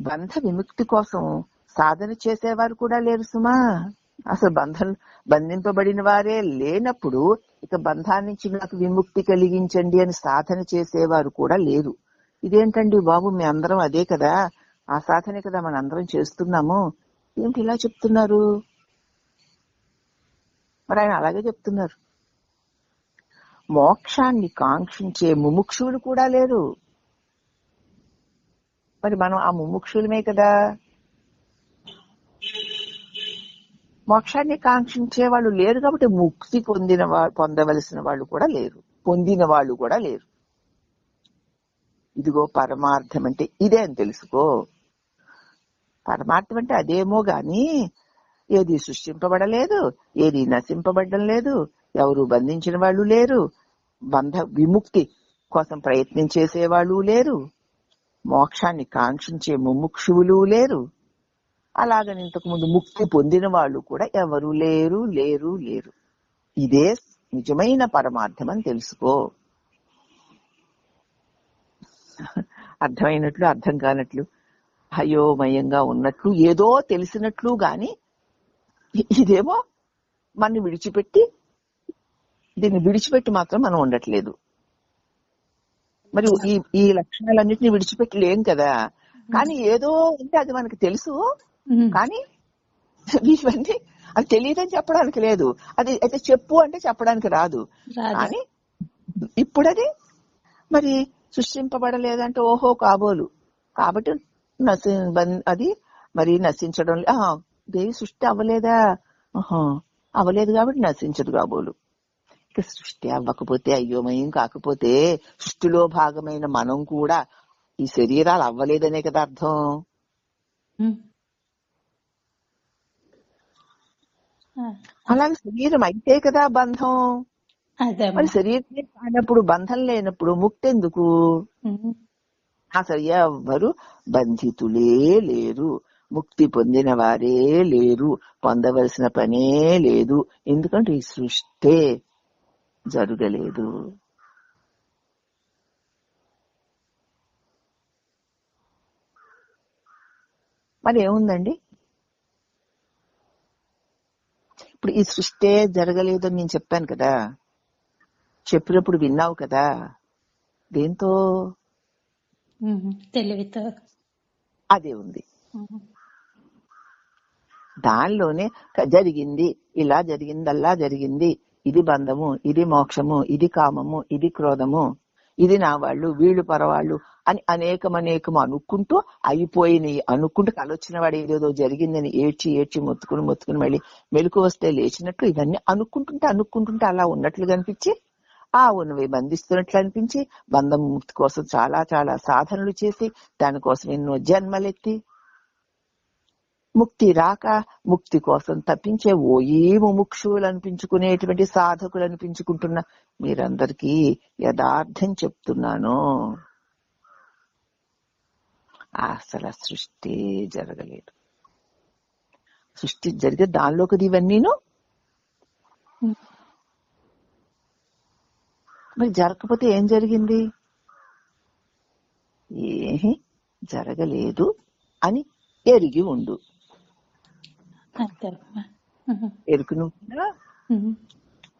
బంధ విముక్తి కోసం సాధన చేసేవారు కూడా లేరు సుమా. అసలు బంధింపబడిన వారే లేనప్పుడు ఇక బంధాన్ని నుంచి నాకు విముక్తి కలిగించండి అని సాధన చేసేవారు కూడా లేరు. ఇదేంటండి బాబు, మీ అందరం అదే కదా, ఆ సాధనే కదా మన అందరం చేస్తున్నాము, ఏంటి ఇలా చెప్తున్నారు? మరి ఆయన అలాగే చెప్తున్నారు. మోక్షాన్ని కాంక్షించే ముముక్షువులు కూడా లేరు. మరి మనం ఆ ముముక్షులమే కదా. మోక్షాన్ని కాంక్షించే వాళ్ళు లేరు కాబట్టి ముక్తి పొందవలసిన వాళ్ళు కూడా లేరు, పొందిన వాళ్ళు కూడా లేరు. ఇదిగో పరమార్థం అంటే ఇదే అని తెలుసుకో. పరమార్థం అంటే అదేమో గాని ఏది సృష్టింపబడలేదు, ఏది నశింపబడడం లేదు, ఎవరు బంధించిన వాళ్ళు లేరు, బంధ విముక్తి కోసం ప్రయత్నం చేసేవాళ్ళు లేరు, మోక్షాన్ని కాంక్షించే ముముక్షువులు లేరు, అలాగని ఇంతకు ముందు ముక్తి పొందిన వాళ్ళు కూడా ఎవరు లేరు లేరు లేరు. ఇదే నిజమైన పరమార్థం అని తెలుసుకో. అర్థమైనట్లు అర్థం కానట్లు, అయోమయంగా ఉన్నట్లు, ఏదో తెలిసినట్లు గాని ఇదేమో దీన్ని విడిచిపెట్టి మాత్రం మనం ఉండట్లేదు. మరి ఈ లక్షణాలన్నింటినీ విడిచిపెట్టలేం కదా. కానీ ఏదో అంటే అది మనకు తెలుసు, కానీ ఇవన్నీ అది తెలియదని చెప్పడానికి లేదు, అది అయితే చెప్పు అంటే చెప్పడానికి రాదు. కానీ ఇప్పుడు అది మరి సృష్టింపబడలేదంటే ఓహో కాబోలు, కాబట్టి అది మరి నశించడం దేవి సృష్టి అవ్వలేదా, అవ్వలేదు కాబట్టి నశించదు కాబోలు. ఇక సృష్టి అవ్వకపోతే అయ్యోమయం కాకపోతే సృష్టిలో భాగమైన మనం కూడా ఈ శరీరాలు అవ్వలేదనే కదా అర్థం. అలాగే శరీరం అయితే కదా బంధం. మరి శరీరమే కానప్పుడు బంధం లేనప్పుడు ముక్తి ఎందుకు? అసలు ఎవ్వరు బంధితులే లేరు, ముక్తి పొందిన వారే లేరు, పొందవలసిన పనే లేదు. ఎందుకంటే ఈ సృష్టి జరగలేదు. మరి ఏముందండి? ఇప్పుడు ఈ సృష్టి జరగలేదని నేను చెప్పాను కదా, చెప్పినప్పుడు విన్నావు కదా, దేంతో? తెలివితో. అదే ఉంది దానిలోనే. జరిగింది, ఇలా జరిగింది, అలా జరిగింది, ఇది బంధము, ఇది మోక్షము, ఇది కామము, ఇది క్రోధము, ఇది నా వాళ్ళు, వీళ్ళు పరవాళ్ళు అని అనేకం అనుకుంటూ అయిపోయినాయి అనుకుంటూ కలొచ్చిన వాడు ఏదేదో జరిగిందని ఏడ్చి మొత్తుకుని మళ్ళీ మెలకు వస్తే లేచినట్లు ఇవన్నీ అనుకుంటుంటే అలా ఉన్నట్లు కనిపించి ఉన్నవి బంధిస్తున్నట్లు అనిపించి బంధం ముక్తి కోసం చాలా చాలా సాధనలు చేసి దానికోసం ఎన్నో జన్మలెత్తి ముక్తి రాక ముక్తి కోసం తప్పించే ముముక్షువులు అనిపించుకునేటువంటి సాధకులు అనిపించుకుంటున్న మీరందరికీ యథార్థం చెప్తున్నాను. అసలు సృష్టి జరగలేదు. సృష్టి జరిగే దానిలోకి ఇవన్నీను. మరి జరగకపోతే ఏం జరిగింది? ఏమీ జరగలేదు అని ఎరిగి ఉండు. ఎరుకు నువ్వు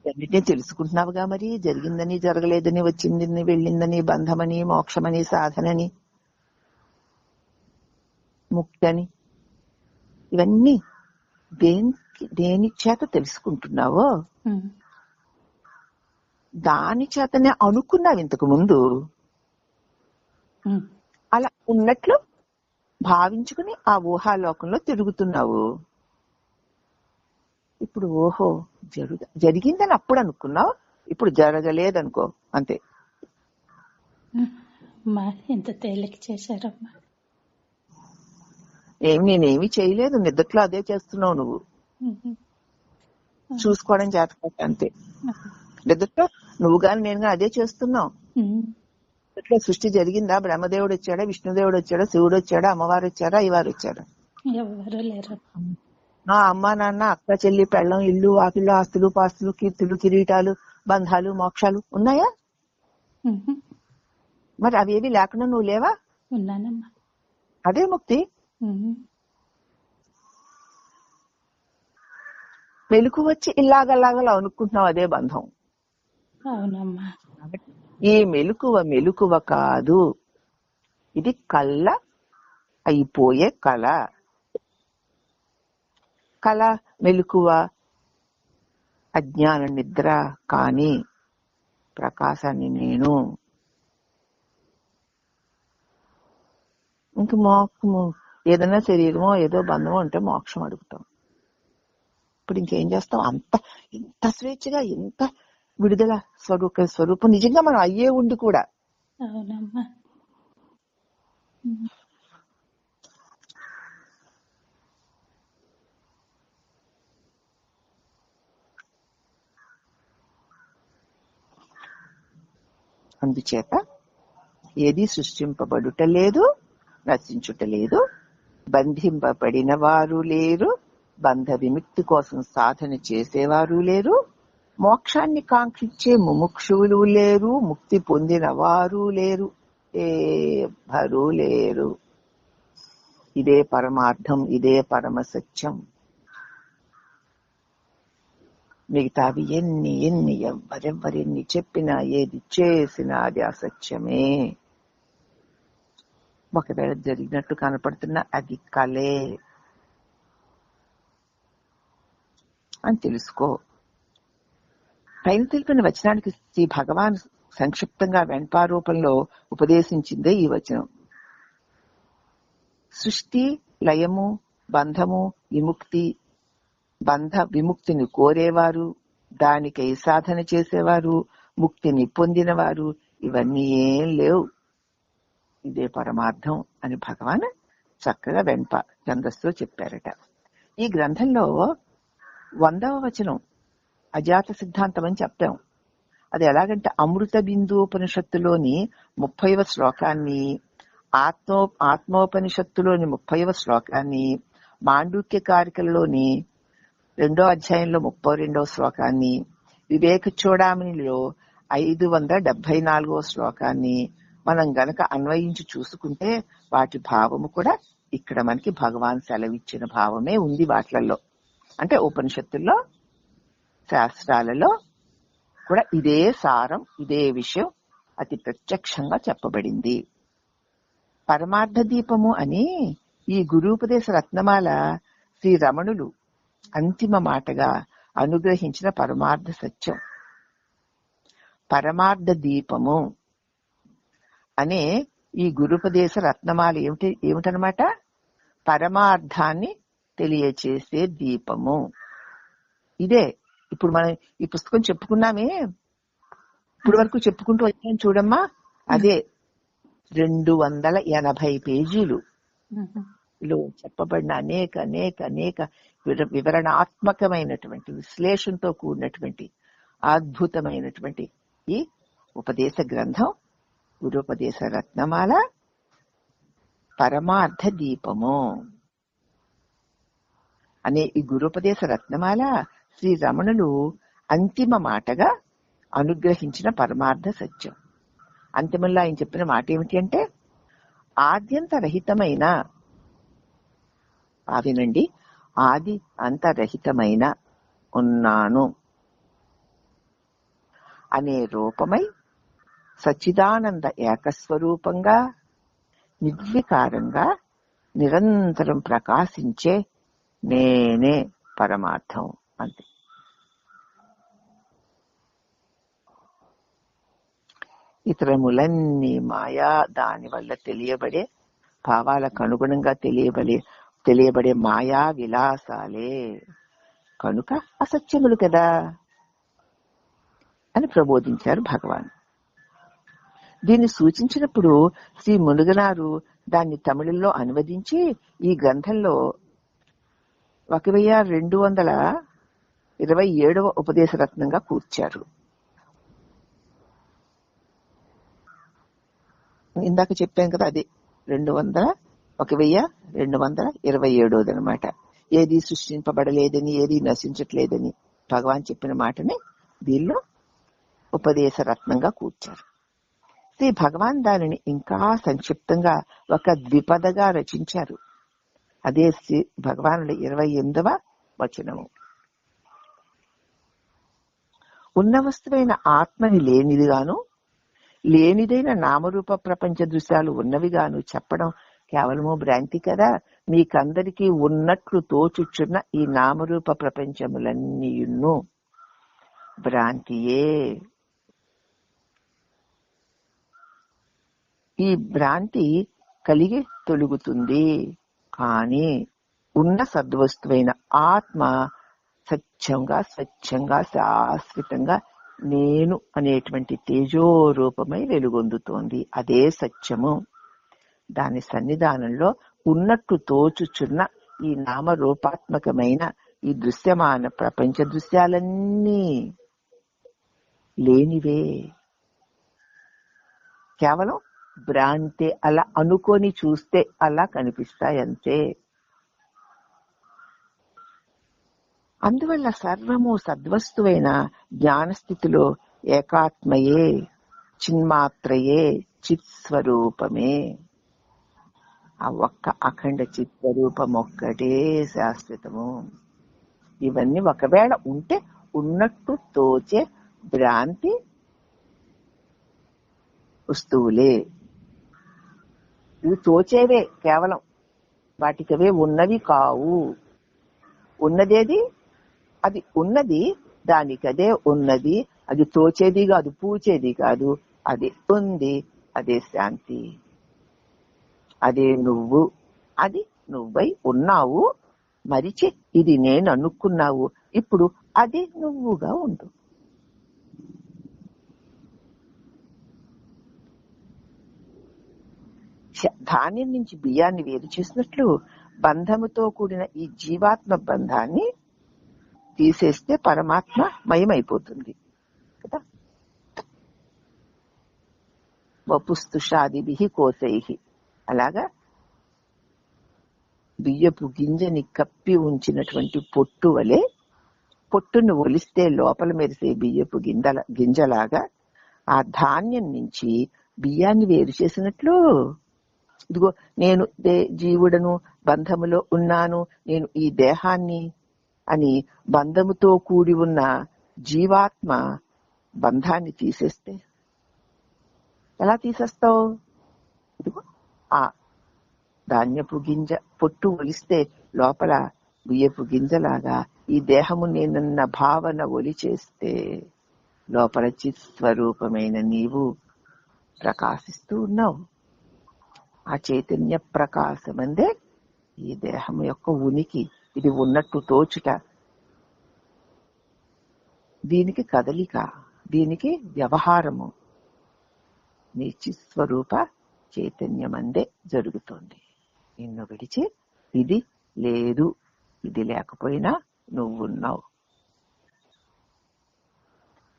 అన్నిటినీ తెలుసుకుంటున్నావుగా. మరి జరిగిందని, జరగలేదని, వచ్చిందని, వెళ్ళిందని, బంధమని, మోక్షమని, సాధనని, ముక్తని, ఇవన్నీ దేని చేత తెలుసుకుంటున్నావో దాని చేతనే అనుకున్నావు ఇంతకు ముందు. అలా ఉన్నట్లు భావించుకుని ఆ ఊహాలోకంలో తిరుగుతున్నావు. ఇప్పుడు ఓహో జరిగిందని అప్పుడు అనుకున్నావు, ఇప్పుడు జరగలేదనుకో, అంతే. ఎంత తేలిక చేశారమ్మా. నేనేమి చేయలేదు, నిద్రలో అదే చేస్తున్నావు నువ్వు, చూసుకోవడం చేత అంతే. నిద్రలో నువ్వు గాని నేను గాని అదే చేస్తున్నావు. నిద్రలో సృష్టి జరిగిందా? బ్రహ్మదేవుడు వచ్చాడా, విష్ణుదేవుడు వచ్చాడా, శివుడు వచ్చాడా, అమ్మవారు వచ్చారా, అయ్యవారు వచ్చారా? ఎవరు లేరు. అమ్మ నాన్న, అక్క చెల్లి, పెళ్ళం, ఇల్లు వాకిళ్ళు, ఆస్తులు పాస్తులు, కీర్తులు, కిరీటాలు, బంధాలు, మోక్షాలు ఉన్నాయా? మరి అవేవి లేకుండా నువ్వు లేవా? ఉన్నానమ్మా. అదే ముక్తి. మెలకు వచ్చి ఇలాగలాగలా అనుకుంటున్నావు, అదే బంధం. అవునమ్మా. ఈ మెలకువ కాదు, ఇది కళ్ళ అయిపోయే కళ. కళ మెలకువ అజ్ఞాన నిద్ర కాని ప్రకాశాన్ని నేను. ఇంక మోక్షము ఏదైనా శరీరమో ఏదో బంధమో అంటే మోక్షం అడుగుతాం. ఇప్పుడు ఇంకేం చేస్తాం? ఇంత స్వేచ్ఛగా, ఇంత విడుదల స్వరూపం నిజంగా మనం అయ్యే ఉండి కూడా. అవునమ్మా. అందుచేత ఏది సృష్టింపబడుట లేదు, నశించుట లేదు, బంధింపబడిన వారు లేరు, బంధ విముక్తి కోసం సాధన చేసేవారు లేరు, మోక్షాన్ని కాంక్షించే ముముక్షువులు లేరు, ముక్తి పొందిన వారు లేరు, ఎవ్వరూ లేరు. ఇదే పరమార్థం, ఇదే పరమ సత్యం. మిగతావి ఎన్ని ఎవరెన్ని చెప్పినా, ఏది చేసినా అది అసత్యమే. ఒకవేళ జరిగినట్టు కనపడుతున్నా అది కలే అని తెలుసుకో. పైన తెలిపిన వచనానికి శ్రీ భగవాన్ సంక్షిప్తంగా వెంపారూపంలో ఉపదేశించిందే ఈ వచనం. సృష్టి, లయము, బంధము, విముక్తి, బంధ విముక్తిని కోరేవారు, దానికై సాధన చేసేవారు, ముక్తిని పొందినవారు ఇవన్నీ ఏం లేవు, ఇదే పరమార్థం అని భగవాన్ చక్కగా వెంప ఛందస్సులో చెప్పారట. ఈ గ్రంథంలో 100వ వచనం అజాత సిద్ధాంతం అని చెప్పాం. అది ఎలాగంటే అమృత బిందోపనిషత్తులోని 30వ శ్లోకాన్ని, ఆత్మోపనిషత్తులోని 30వ శ్లోకాన్ని, మాండూక్య కారికలలోని 2వ అధ్యాయంలో 32వ శ్లోకాన్ని, వివేక చూడామణిలో 574వ శ్లోకాన్ని మనం గనక అన్వయించి చూసుకుంటే వాటి భావము కూడా ఇక్కడ మనకి భగవాన్ సెలవిచ్చిన భావమే ఉంది వాటిలలో. అంటే ఉపనిషత్తుల్లో, శాస్త్రాలలో కూడా ఇదే సారం, ఇదే విషయం అతి ప్రత్యక్షంగా చెప్పబడింది. పరమార్థ దీపము అని ఈ గురూపదేశ రత్నమాల శ్రీ రమణులు అంతిమ మాటగా అనుగ్రహించిన పరమార్థ సత్యం. పరమార్థ దీపము అనే ఈ గురుపదేశ రత్నమాల ఏమిటనమాట? పరమార్థాన్ని తెలియచేసే దీపము. ఇదే ఇప్పుడు మనం ఈ పుస్తకం చెప్పుకున్నామే, ఇప్పుడు వరకు చెప్పుకుంటూ వచ్చాను చూడమ్మా, అదే 280 పేజీలు లో చెప్పబడిన అనేక అనేక అనేక వివరణాత్మకమైనటువంటి, విశ్లేషణతో కూడినటువంటి అద్భుతమైనటువంటి ఈ ఉపదేశ గ్రంథం గురుపదేశ రత్నమాల పరమార్థ దీపము అనే ఈ గురుపదేశ రత్నమాల శ్రీ రమణులు అంతిమ మాటగా అనుగ్రహించిన పరమార్థ సత్యం. అంతిమంలో ఆయన చెప్పిన మాట ఏమిటి అంటే, ఆద్యంతరహితమైన, వినండి, ఆది అంతరహితమైన ఉన్నాను అనే రూపమై సచ్చిదానంద ఏకస్వరూపంగా నిర్వికారంగా నిరంతరం ప్రకాశించే నేనే పరమార్థం. అంతే. ఇతరములన్నీ మాయా, దాని వల్ల తెలియబడే భావాలకు అనుగుణంగా తెలియబడే మాయా విలాసాలే కనుక అసత్యములు కదా అని ప్రబోధించారు భగవాన్. దీన్ని సూచించినప్పుడు శ్రీ మునుగనారు దాన్ని తమిళంలో అనువదించి ఈ గ్రంథంలో 1227వ ఉపదేశ రత్నంగా కూర్చారు. ఇందాక చెప్పాం కదా, అది 1227 అనమాట. ఏది సృష్టింపబడలేదని, ఏది నశించట్లేదని భగవాన్ చెప్పిన మాటని దీనిలో ఉపదేశ రత్నంగా కూర్చారు. శ్రీ భగవాన్ దానిని ఇంకా సంక్షిప్తంగా ఒక ద్విపదగా రచించారు. అదే భగవానుడి 28వ వచనము. ఉన్న వస్తువైన ఆత్మని లేనిదిగాను, లేనిదైన నామరూప ప్రపంచ దృశ్యాలు ఉన్నవిగాను చెప్పడం కేవలము భ్రాంతి కదా. మీకందరికీ ఉన్నట్లు తోచుచున్న ఈ నామరూప ప్రపంచములన్నీయును భ్రాంతియే. ఈ భ్రాంతి కలిగి తొలుగుతుంది, కానీ ఉన్న సద్వస్తువైన ఆత్మ సత్యంగా, స్వచ్ఛంగా, శాశ్వతంగా నేను అనేటువంటి తేజోరూపమై వెలుగొందుతోంది. అదే సత్యము. దాని సన్నిధానంలో ఉన్నట్టు తోచుచున్న ఈ నామరూపాత్మకమైన ఈ దృశ్యమాన ప్రపంచ దృశ్యాలన్నీ లేనివే, కేవలం భ్రాంతే. అలా అనుకొని చూస్తే అలా కనిపిస్తాయి అంతే. అందువల్ల సర్వము సద్వస్తువైన జ్ఞానస్థితిలో ఏకాత్మయే, చిన్మాత్రయే, చిత్ స్వరూపమే. ఆ ఒక్క అఖండ చిత్ స్వరూపం ఒక్కటే శాశ్వతము. ఇవన్నీ ఒకవేళ ఉంటే ఉన్నట్టు తోచే భ్రాంతి వస్తువులే. ఇవి తోచేవే, కేవలం వాటికవే ఉన్నవి కావు. ఉన్నదేది అది ఉన్నది, దానికదే ఉన్నది. అది తోచేది కాదు, పూచేది కాదు. అది ఉంది, అదే శాంతి, అదే నువ్వు. అది నువ్వై ఉన్నావు, మరిచి ఇది నేను అనుకున్నావు. ఇప్పుడు అది నువ్వుగా ఉండు. ధాన్యం నుంచి బియ్యాన్ని వేరు చేసినట్లు బంధముతో కూడిన ఈ జీవాత్మ బంధాన్ని తీసేస్తే పరమాత్మ మయమైపోతుంది కదా. వపుస్తుషాదిభి కోసై, అలాగా బియ్యపు గింజని కప్పి ఉంచినటువంటి పొట్టు వలె, పొట్టును ఒలిస్తే లోపల మెరిసే బియ్యపు గింజలాగా ఆ ధాన్యం నుంచి బియ్యాన్ని వేరు చేసినట్లు, ఇదిగో నేను జీవుడను, బంధములో ఉన్నాను, నేను ఈ దేహాన్ని అని బంధముతో కూడి ఉన్న జీవాత్మ బంధాన్ని తీసేస్తే ఎలా తీసేస్తావు? ఇదిగో ఆ ధాన్యపు గింజ పొట్టు ఒలిస్తే లోపల బియ్యపు గింజలాగా ఈ దేహము నేనన్న భావన ఒలి చేస్తే లోపల చిత్ స్వరూపమైన నీవు ప్రకాశిస్తూ ఉన్నావు. ఆ చైతన్య ప్రకాశమందే ఈ దేహం యొక్క ఉనికి. ఇది ఉన్నట్టు తోచుట, దీనికి కదలిక, దీనికి వ్యవహారము నీ చిస్వరూప చైతన్యమందే జరుగుతోంది. నిన్ను విడిచి ఇది లేదు, ఇది లేకపోయినా నువ్వున్నావు.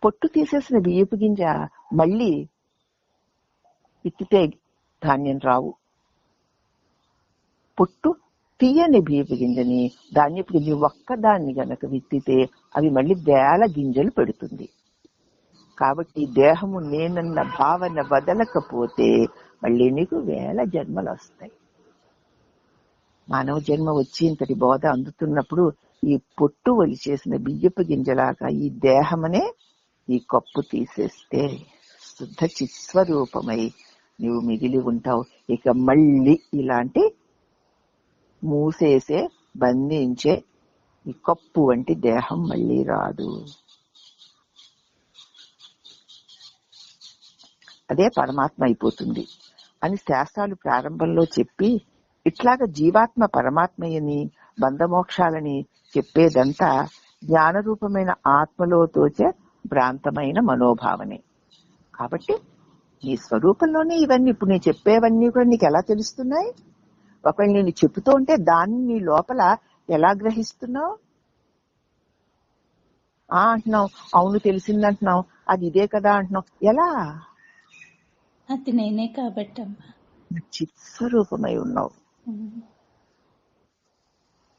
పొట్టు తీసేసిన బియ్యపు గింజ మళ్ళీ విత్తితే ధాన్యం రావు. పొట్టు తీయని బియ్యపు గింజని, ధాన్యపు గింజ ఒక్కదాన్ని గనక విత్తితే అవి మళ్ళీ వేల గింజలు పెడుతుంది. కాబట్టి దేహము నేనన్న భావన వదలకపోతే మళ్ళీ నీకు వేల జన్మలు వస్తాయి. మానవ జన్మ వచ్చి ఇంతటి బోధ అందుతున్నప్పుడు ఈ పొట్టు ఒలి చేసిన బియ్యపు గింజలాగా ఈ దేహమనే ఈ కప్పు తీసేస్తే శుద్ధ చిత్స్వరూపమై నువ్వు మిగిలి ఉంటావు. ఇక మళ్ళీ ఇలాంటి మూసేసే, బంధించే ఈ కప్పు వంటి దేహం మళ్ళీ రాదు. అదే పరమాత్మ అయిపోతుంది అని శాస్త్రాలు ప్రారంభంలో చెప్పి, ఇట్లాగా జీవాత్మ పరమాత్మయని, బంధమోక్షాలని చెప్పేదంతా జ్ఞానరూపమైన ఆత్మలో తోచే భ్రాంతమైన మనోభావనే. కాబట్టి నీ స్వరూపంలోనే ఇవన్నీ, ఇప్పుడు నేను చెప్పేవన్నీ కూడా నీకు ఎలా తెలుస్తున్నాయి? ఒకవేళ నేను చెబుతూ ఉంటే దాన్ని నీ లోపల ఎలా గ్రహిస్తున్నావు? అంటున్నావు, అవును తెలిసిందంటున్నావు, అది ఇదే కదా అంటున్నావు. ఎలా? అది నేనే కాబట్టి చిత్స్వరూపమై ఉన్నావు.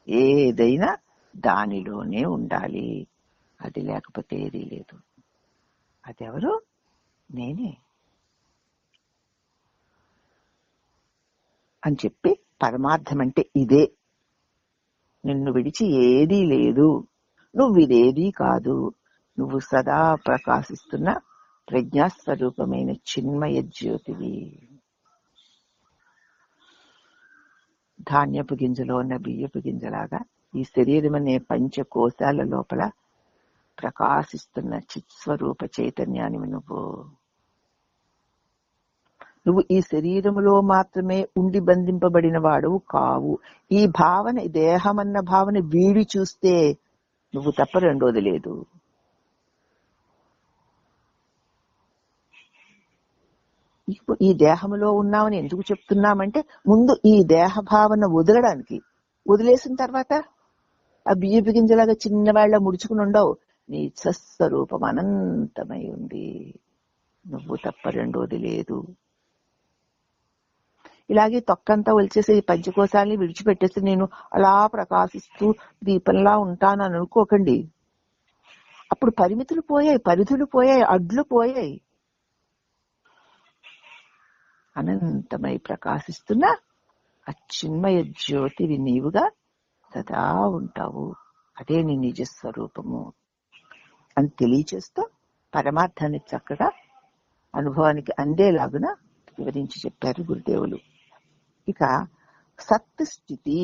ఏదైనా దానిలోనే ఉండాలి, అది లేకపోతే ఏదీ లేదు. అదెవరు? నేనే అని చెప్పి పరమార్థం అంటే ఇదే నిన్ను విడిచి ఏదీ లేదు, నువ్విదేదీ కాదు, నువ్వు సదా ప్రకాశిస్తున్న ప్రజ్ఞాస్వరూపమైన చిన్మయ జ్యోతివి. ధాన్యపు గింజలో ఉన్న బియ్యపు గింజలాగా ఈ శరీరం అనే పంచకోశాల లోపల ప్రకాశిస్తున్న చిత్స్వరూప చైతన్యాన్ని నువ్వు ఈ శరీరములో మాత్రమే ఉండి బంధింపబడిన వాడు కావు. ఈ భావన, దేహమన్న భావన వీడి చూస్తే నువ్వు తప్ప రెండోది లేదు. ఈ దేహంలో ఉన్నామని ఎందుకు చెప్తున్నామంటే, ముందు ఈ దేహ భావన వదలడానికి. వదిలేసిన తర్వాత ఆ బియ్యపు గింజలాగా చిన్నవాళ్ళ ముడుచుకుని ఉండవు. నీ స్వస్వరూపం అనంతమై ఉంది, నువ్వు తప్ప రెండోది లేదు. ఇలాగే తొక్కంతా ఒలిచేసి ఈ పంచకోశాలని విడిచిపెట్టేసి నేను అలా ప్రకాశిస్తూ దీపంలా ఉంటానని అనుకోకండి. అప్పుడు పరిమితులు పోయాయి, పరిధులు పోయాయి, అడ్లు పోయాయి. అనంతమై ప్రకాశిస్తున్న అచిన్మయ జ్యోతివి నీవుగా సదా ఉంటావు. అదే నీ నిజ స్వరూపము అని తెలియచేస్తూ పరమార్థాన్ని చక్కగా అనుభవానికి అందేలాగున వివరించి చెప్పారు గురుదేవులు. ఇక సత్ స్థితి,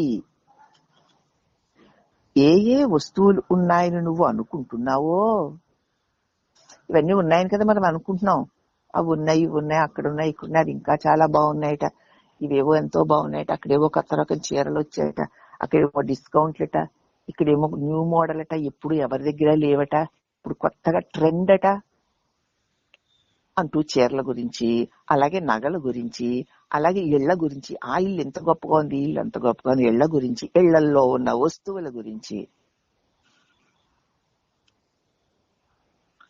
ఏ ఏ వస్తువులు ఉన్నాయని నువ్వు అనుకుంటున్నావో, ఇవన్నీ ఉన్నాయని కదా మనం అనుకుంటున్నాం. అవి ఉన్నాయి, ఇవి ఉన్నాయి, అక్కడ ఉన్నాయి, ఇక్కడ ఉన్నాయి, ఇంకా చాలా బాగున్నాయట, ఇవేవో ఎంతో బాగున్నాయట, అక్కడేవో కొత్త రకం చీరలు వచ్చాయట, అక్కడేమో డిస్కౌంట్లట, ఇక్కడేమో న్యూ మోడల్ అట, ఎప్పుడు ఎవరి దగ్గర లేవట, ఇప్పుడు కొత్తగా ట్రెండ్ అట అంటూ చీరల గురించి, అలాగే నగల గురించి, అలాగే ఇళ్ల గురించి, ఆ ఇల్లు ఎంత గొప్పగా ఉంది, ఇల్లు ఎంత గొప్పగా ఉంది, ఇళ్ల గురించి, ఇళ్లల్లో ఉన్న వస్తువుల గురించి,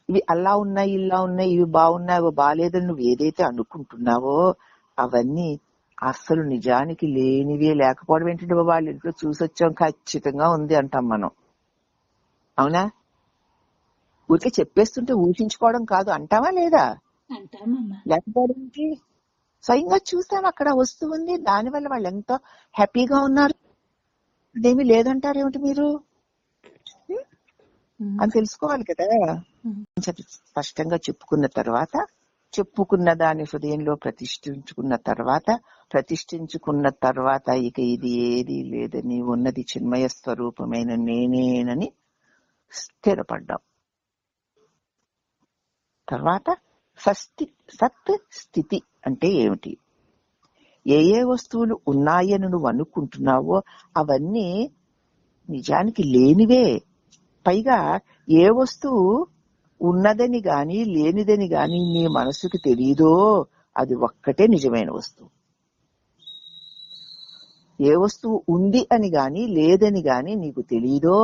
ఇవి అలా ఉన్నాయి, ఇలా ఉన్నాయి, ఇవి బాగున్నాయి, అవి బాగాలేదని నువ్వు ఏదైతే అనుకుంటున్నావో అవన్నీ అస్సలు నిజానికి లేనివే. లేకపోవడం ఏంటంటే, వాళ్ళ ఇంట్లో చూసొచ్చాం ఖచ్చితంగా ఉంది అంటాం మనం. అవునా? ఊరికే చెప్పేస్తుంటే ఊహించుకోవడం కాదు, అంటావా లేదా? లేకపోవడం ఏంటి? స్వయంగా చూసాం, అక్కడ వస్తువు ఉంది, దానివల్ల వాళ్ళు ఎంతో హ్యాపీగా ఉన్నారు, అదేమీ లేదంటారు ఏమిటి మీరు అని తెలుసుకోవాలి కదా. స్పష్టంగా చెప్పుకున్న దాని హృదయంలో ప్రతిష్ఠించుకున్న తర్వాత ఇక ఇది ఏది లేదని, ఉన్నది చిన్మయ స్వరూపమైన నేనేనని స్థిరపడ్డాం. తర్వాత సత్ స్థితి అంటే ఏమిటి? ఏ ఏ వస్తువులు ఉన్నాయని నువ్వు అనుకుంటున్నావో అవన్నీ నిజానికి లేనివే. పైగా ఏ వస్తువు ఉన్నదని గాని లేనిదని గాని నీ మనసుకు తెలియదో అది ఒక్కటే నిజమైన వస్తువు. ఏ వస్తువు ఉంది అని గాని లేదని గాని నీకు తెలియదో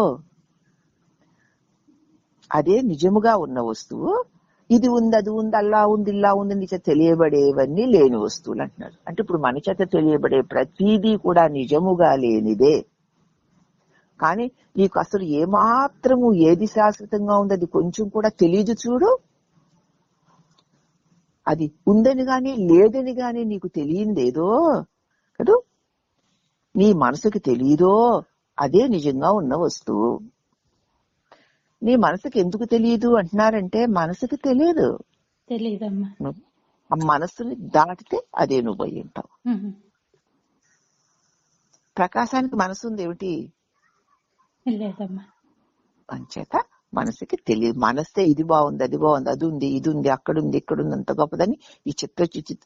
అదే నిజముగా ఉన్న వస్తువు. ఇది ఉంది, అది ఉంది, అలా ఉంది, ఇలా ఉంది నీ చేత తెలియబడేవన్నీ లేని వస్తువులు అంటున్నాడు. అంటే ఇప్పుడు మన చేత తెలియబడే ప్రతిదీ కూడా నిజముగా లేనిదే. కానీ నీకు అసలు ఏమాత్రము ఏది శాశ్వతంగా ఉంది అది కొంచెం కూడా తెలియదు చూడు. అది ఉందని గాని లేదని గాని నీకు తెలియందేదో కదూ, నీ మనసుకి తెలియదో అదే నిజంగా ఉన్న వస్తువు. నీ మనసుకి ఎందుకు తెలియదు అంటున్నారంటే, మనసుకి తెలియదు, ఆ మనసుని దాటితే అదే నువ్వు అయి ఉంటావు. ప్రకాశానికి మనసు ఉంది ఏమిటి? అంచేత మనసుకి తెలియదు. మనస్తే ఇది బాగుంది, అది బాగుంది, అది ఉంది, ఇది ఉంది, అక్కడుంది, ఇక్కడుంది, అంత గొప్పదని ఈ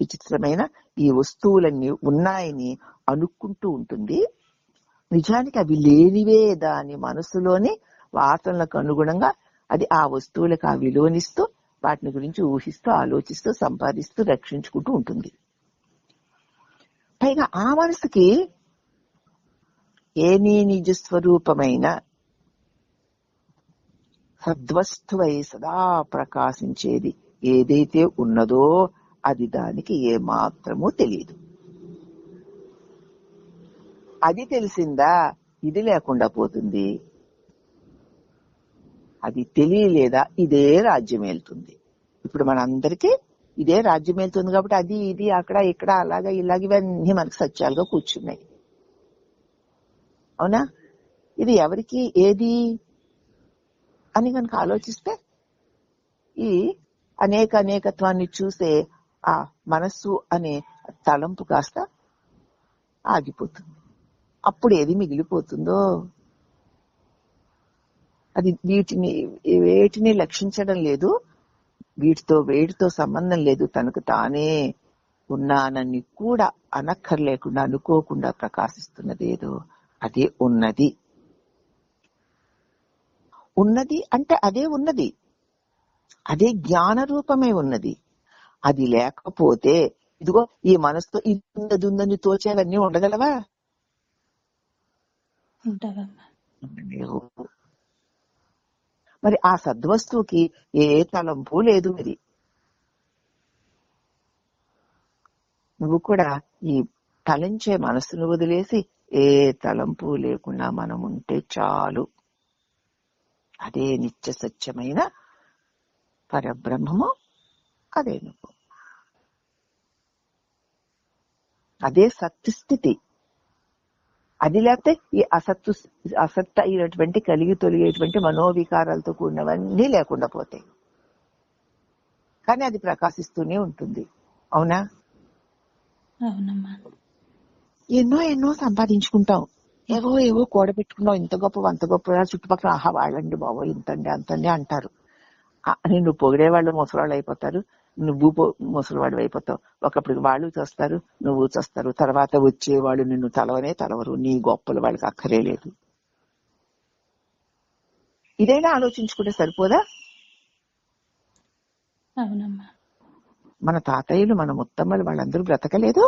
విచిత్రమైన ఈ వస్తువులన్నీ ఉన్నాయని అనుకుంటూ ఉంటుంది. నిజానికి అవి లేనివే. దాని మనసులోని వాసనలకు అనుగుణంగా అది ఆ వస్తువులకు ఆ విలువనిస్తూ వాటిని గురించి ఊహిస్తూ ఆలోచిస్తూ సంపాదిస్తూ రక్షించుకుంటూ ఉంటుంది. పైగా ఆ మనసుకి ఏ నీ నిజ స్వరూపమైన సద్వస్తువై సదా ప్రకాశించేది ఏదైతే ఉన్నదో అది దానికి ఏ మాత్రమూ తెలియదు. అది తెలిసిందా ఇది లేకుండా పోతుంది. అది తెలియలేదా ఇదే రాజ్యం వెళ్తుంది. ఇప్పుడు మనందరికీ ఇదే రాజ్యం వెళ్తుంది కాబట్టి అది ఇది అక్కడ ఇక్కడ అలాగా ఇలాగ ఇవన్నీ మనకు సత్యాలుగా కూర్చున్నాయి. అవునా? ఇది ఎవరికి ఏది అని కనుక ఆలోచిస్తే ఈ అనేకత్వాన్ని చూసే ఆ మనస్సు అనే తలంపు కాస్త ఆగిపోతుంది. అప్పుడు ఏది మిగిలిపోతుందో అది వేటిని లక్షించడం లేదు, వేటితో సంబంధం లేదు. తనకు తానే ఉన్నానని కూడా అనక్కర్లేకుండా అనుకోకుండా ప్రకాశిస్తున్నది ఏదో అదే ఉన్నది. ఉన్నది అంటే అదే ఉన్నది, అదే జ్ఞాన రూపమే ఉన్నది. అది లేకపోతే ఇదిగో ఈ మనసుతో ఇది ఉందని తోచేవన్నీ ఉండగలవా? మరి ఆ సద్వస్తువుకి ఏ తలంపు లేదు. మరి నువ్వు కూడా ఈ తలంచే మనస్సును వదిలేసి ఏ తలంపు లేకుండా మనం ఉంటే చాలు. అదే నిత్య సత్యమైన పరబ్రహ్మము, అదే నువ్వు, అదే సత్తుస్థితి. అది లేకపోతే ఈ అసత్ అయినటువంటి కలిగి తొలిగేటువంటి మనోవికారాలతో కూడినవన్నీ లేకుండా పోతాయి. కానీ అది ప్రకాశిస్తూనే ఉంటుంది. అవునా? అవునమ్మా. ఎన్నో సంపాదించుకుంటాం, ఏవో కూడబెట్టుకున్నావు, ఇంత గొప్ప అంత గొప్ప, చుట్టుపక్కల ఆహా వాళ్ళండి బాబో ఇంతండి అంతండి అంటారు. నిన్ను పొగిడేవాళ్ళు ముసలివాళ్ళు అయిపోతారు, నువ్వు ముసలివాడు అయిపోతావు. ఒకప్పుడు వాళ్ళు చూస్తారు, నువ్వు చూస్తారు. తర్వాత వచ్చేవాళ్ళు నిన్ను తలవరు. నీ గొప్పలు వాళ్ళకి అక్కరే లేదు. ఇదైనా ఆలోచించుకుంటే సరిపోదా? అవునమ్మా. మన తాతయ్యలు, మన ముత్తమ్మలు వాళ్ళందరూ బ్రతకలేదు.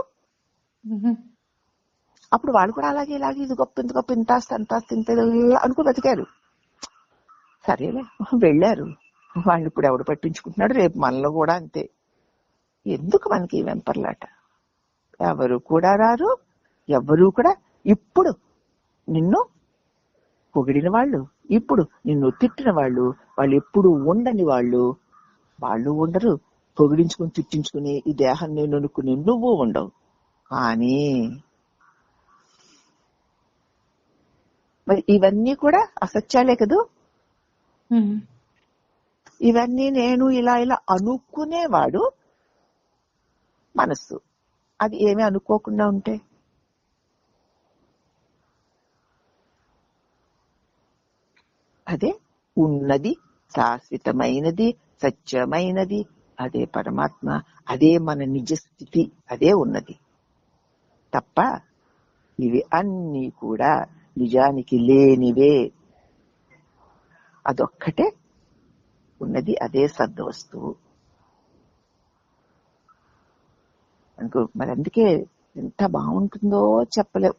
అప్పుడు వాళ్ళు కూడా అలాగే ఇలాగే ఇది గొప్ప ఇంత గొప్ప ఇంత అనుకో బ్రతికారు. సరేలే వెళ్ళారు. వాళ్ళు ఇప్పుడు ఎవడు పట్టించుకుంటున్నాడు? రేపు మనలో కూడా అంతే. ఎందుకు మనకి వెంపర్లాట? ఎవరు కూడా రారు, ఎవరు కూడా. ఇప్పుడు నిన్ను పొగిడిన వాళ్ళు, ఇప్పుడు నిన్ను తిట్టిన వాళ్ళు ఎప్పుడు ఉండని వాళ్ళు ఉండరు. పొగిడించుకుని తిట్టించుకుని ఈ దేహం నేను అనుకుని నువ్వు ఉండవు. కానీ మరి ఇవన్నీ కూడా అసత్యాలే కదూ. ఇవన్నీ నేను ఇలా అనుకునేవాడు మనస్సు. అది ఏమీ అనుకోకుండా ఉంటే అదే ఉన్నది, శాశ్వతమైనది, సత్యమైనది, అదే పరమాత్మ, అదే మన నిజస్థితి, అదే ఉన్నది తప్ప ఇవి అన్నీ కూడా నిజానికి లేనివే. అదొక్కటే ఉన్నది, అదే సద్వస్తువు అనుకో. మరి అందుకే ఎంత బాగుంటుందో చెప్పలేవు.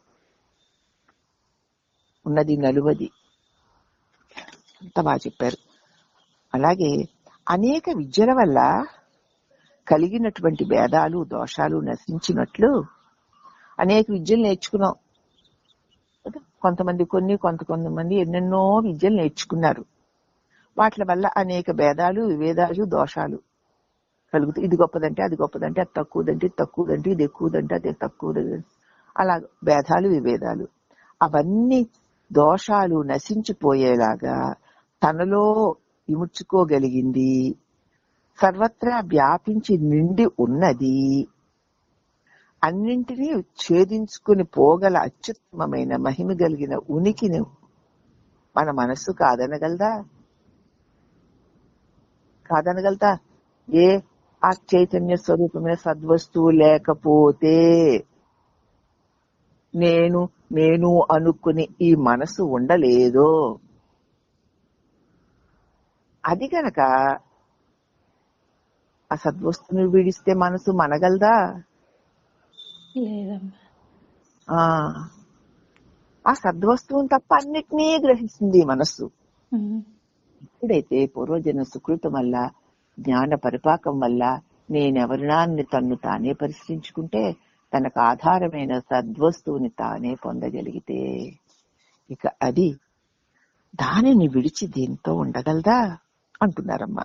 ఉన్నది నలువది, అంత బాగా చెప్పారు. అలాగే అనేక విద్యల వల్ల కలిగినటువంటి భేదాలు దోషాలు నశించినట్లు అనేక విద్యలు నేర్చుకున్నాం. కొంతమంది ఎన్నెన్నో విద్యలు నేర్చుకున్నారు. వాటి వల్ల అనేక భేదాలు, విభేదాలు, దోషాలు కలుగుతాయి. ఇది గొప్పదంటే అది గొప్పదంటే, అది తక్కువదంటే ఇది తక్కువదంటే, ఇది ఎక్కువదంటే అది తక్కువదంటే, అలా భేదాలు, విభేదాలు. అవన్నీ దోషాలు నశించిపోయేలాగా తనలో ఇముడ్చుకోగలిగింది, సర్వత్రా వ్యాపించి నిండి ఉన్నది, అన్నింటినీ ఛేదించుకుని పోగల అత్యుత్తమమైన మహిమ కలిగిన ఉనికిని మన మనస్సు కాదనగలదా? ఏ ఆ చైతన్య స్వరూపమైన సద్వస్తువు లేకపోతే నేను అనుకుని ఈ మనసు ఉండలేదో, అది గనక ఆ సద్వస్తువుని విడిస్తే మనసు మనగలదా? ఆ సద్వస్తువుని తప్ప అన్నిటినీ గ్రహిస్తుంది మనస్సు. ఎప్పుడైతే పూర్వజన్మ సుకృతం వల్ల, జ్ఞాన పరిపాకం వల్ల నేనెవరినాన్ని తన్ను తానే పరిశీలించుకుంటే తనకు ఆధారమైన సద్వస్తువుని తానే పొందగలిగితే ఇక అది దానిని విడిచి దీంతో ఉండగలదా అంటున్నారమ్మా.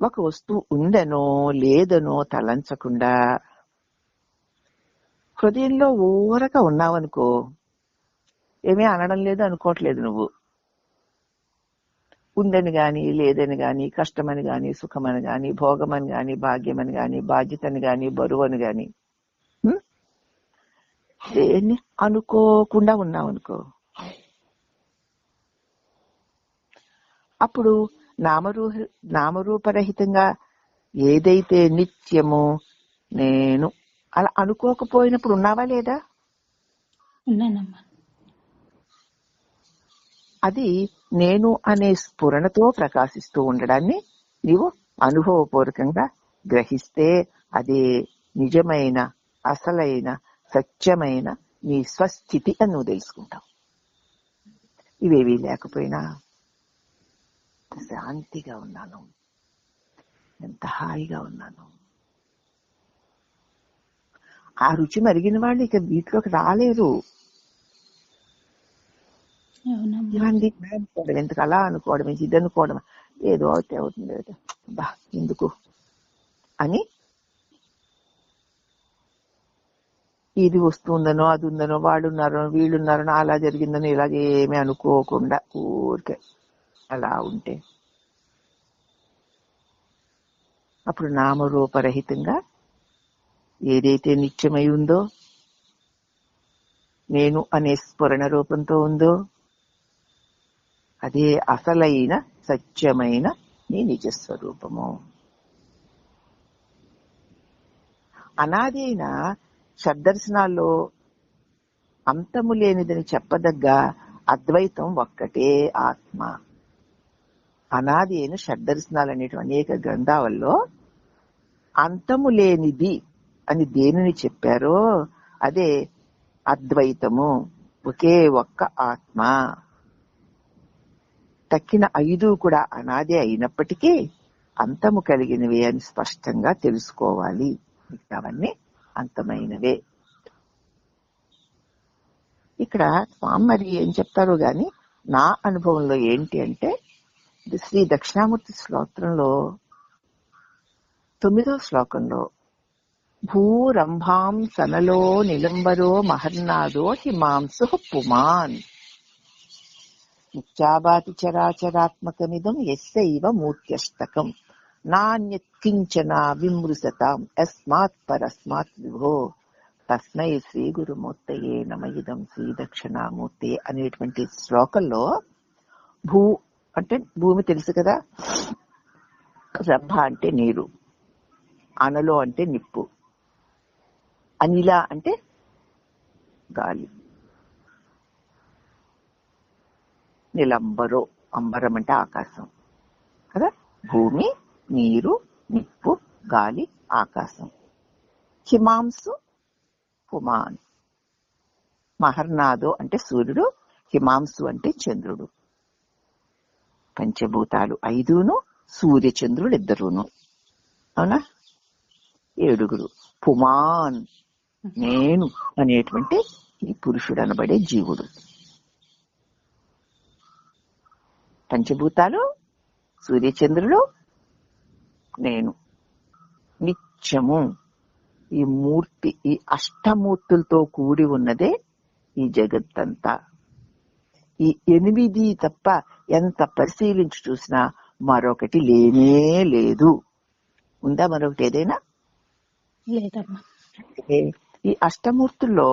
ఒక వస్తువు ఉందనో లేదనో తలంచకుండా హృదయంలో ఊరక ఉన్నావనుకో, ఏమీ అనడం లేదు, అనుకోవట్లేదు నువ్వు. ఉందని గాని, లేదని గాని, కష్టమని గాని, సుఖమని గాని, భోగమని గాని, భాగ్యమని గాని, బాధ్యతని గాని, బరువని గాని దేన్ని అనుకోకుండా ఉన్నావనుకో, అప్పుడు నామరూపరహితంగా ఏదైతే నిత్యము నేను అలా అనుకోకపోయినప్పుడు ఉన్నావా లేదా? ఉన్నానమ్మా. అది నేను అనే స్ఫురణతో ప్రకాశిస్తూ ఉండడాన్ని నీవు అనుభవపూర్వకంగా గ్రహిస్తే అదే నిజమైన, అసలైన, సత్యమైన నీ స్వస్థితి అని నువ్వు తెలుసుకుంటావు. ఇవేవీ లేకపోయినా శాంతిగా ఉన్నాను, ఎంత హాయిగా ఉన్నాను. ఆ రుచి మరిగిన వాళ్ళు ఇక వీటిలోకి రాలేరు. ఇవన్నీ అనుకోవడం ఎందుకు, అలా అనుకోవడం, ఇది అనుకోవడం, ఏదో అయితే అవుతుంది బా ఎందుకు అని ఇది వస్తుందనో, అది ఉందనో, వాడున్నారో, వీళ్ళున్నారనో, అలా జరిగిందనో, ఇలాగేమీ అనుకోకుండా ఊరికే అలా ఉంటే అప్పుడు నామరూపరహితంగా ఏదైతే నిత్యమై ఉందో, నేను అనే స్ఫురణ రూపంతో ఉందో, అదే అసలైన సత్యమైన నీ నిజస్వరూపము. అనాది అయిన షడ్దర్శనాల్లో అంతము లేనిదని చెప్పదగ్గ అద్వైతం ఒక్కటే ఆత్మ. అనాది అయిన షడ్దర్శనాలు అనేటువంటి అనేక గ్రంథాలలో అంతము లేనిది అని దేనిని చెప్పారో అదే అద్వైతము, ఒకే ఒక్క ఆత్మ. తక్కిన 5 కూడా అనాది అయినప్పటికీ అంతము కలిగినవే అని స్పష్టంగా తెలుసుకోవాలి. అవన్నీ అంతమైనవే. ఇక్కడ స్వామి మరి ఏం చెప్తారో గాని నా అనుభవంలో ఏంటి అంటే, శ్రీ దక్షిణామూర్తి స్తోత్రంలో 9వ శ్లోకంలో భూరంభాం సనలో నిలంబరో మహర్నాదో హిమాంసు పుమాన్ నిత్యాభాతి చరాచరాత్మకమిదం యస్యైవ మూర్త్యష్టకం నాన్యత్కించన విమృశతాం యస్మాత్ పరస్మాత్ విభో తస్మై శ్రీ గురుమూర్తయే నమః శ్రీ దక్షిణామూర్తి అనేటువంటి శ్లోకంలో భూ అంటే భూమి తెలుసు కదా, రంభ అంటే నీరు, అనలో అంటే నిప్పు, అనిల అంటే గాలి, నిలంబరో అంబరం అంటే ఆకాశం కదా. భూమి, నీరు, నిప్పు, గాలి, ఆకాశం. హిమాంసు పుమాన్, మహర్నాదో అంటే సూర్యుడు, హిమాంసు అంటే చంద్రుడు. పంచభూతాలు 5ను, సూర్య చంద్రుడు 2. అవునా, 7. పుమాన్ నేను అనేటువంటి ఈ పురుషుడు అనబడే జీవుడు. పంచభూతాలు, సూర్యచంద్రుడు, నేను, నిత్యము. ఈ మూర్తి, ఈ అష్టమూర్తులతో కూడి ఉన్నదే ఈ జగత్తంతా. ఈ 8 తప్ప ఎంత పరిశీలించి చూసినా మరొకటి లేనే లేదు. ఉందా మరొకటి ఏదైనా? లేదమ్మా. ఈ అష్టమూర్తుల్లో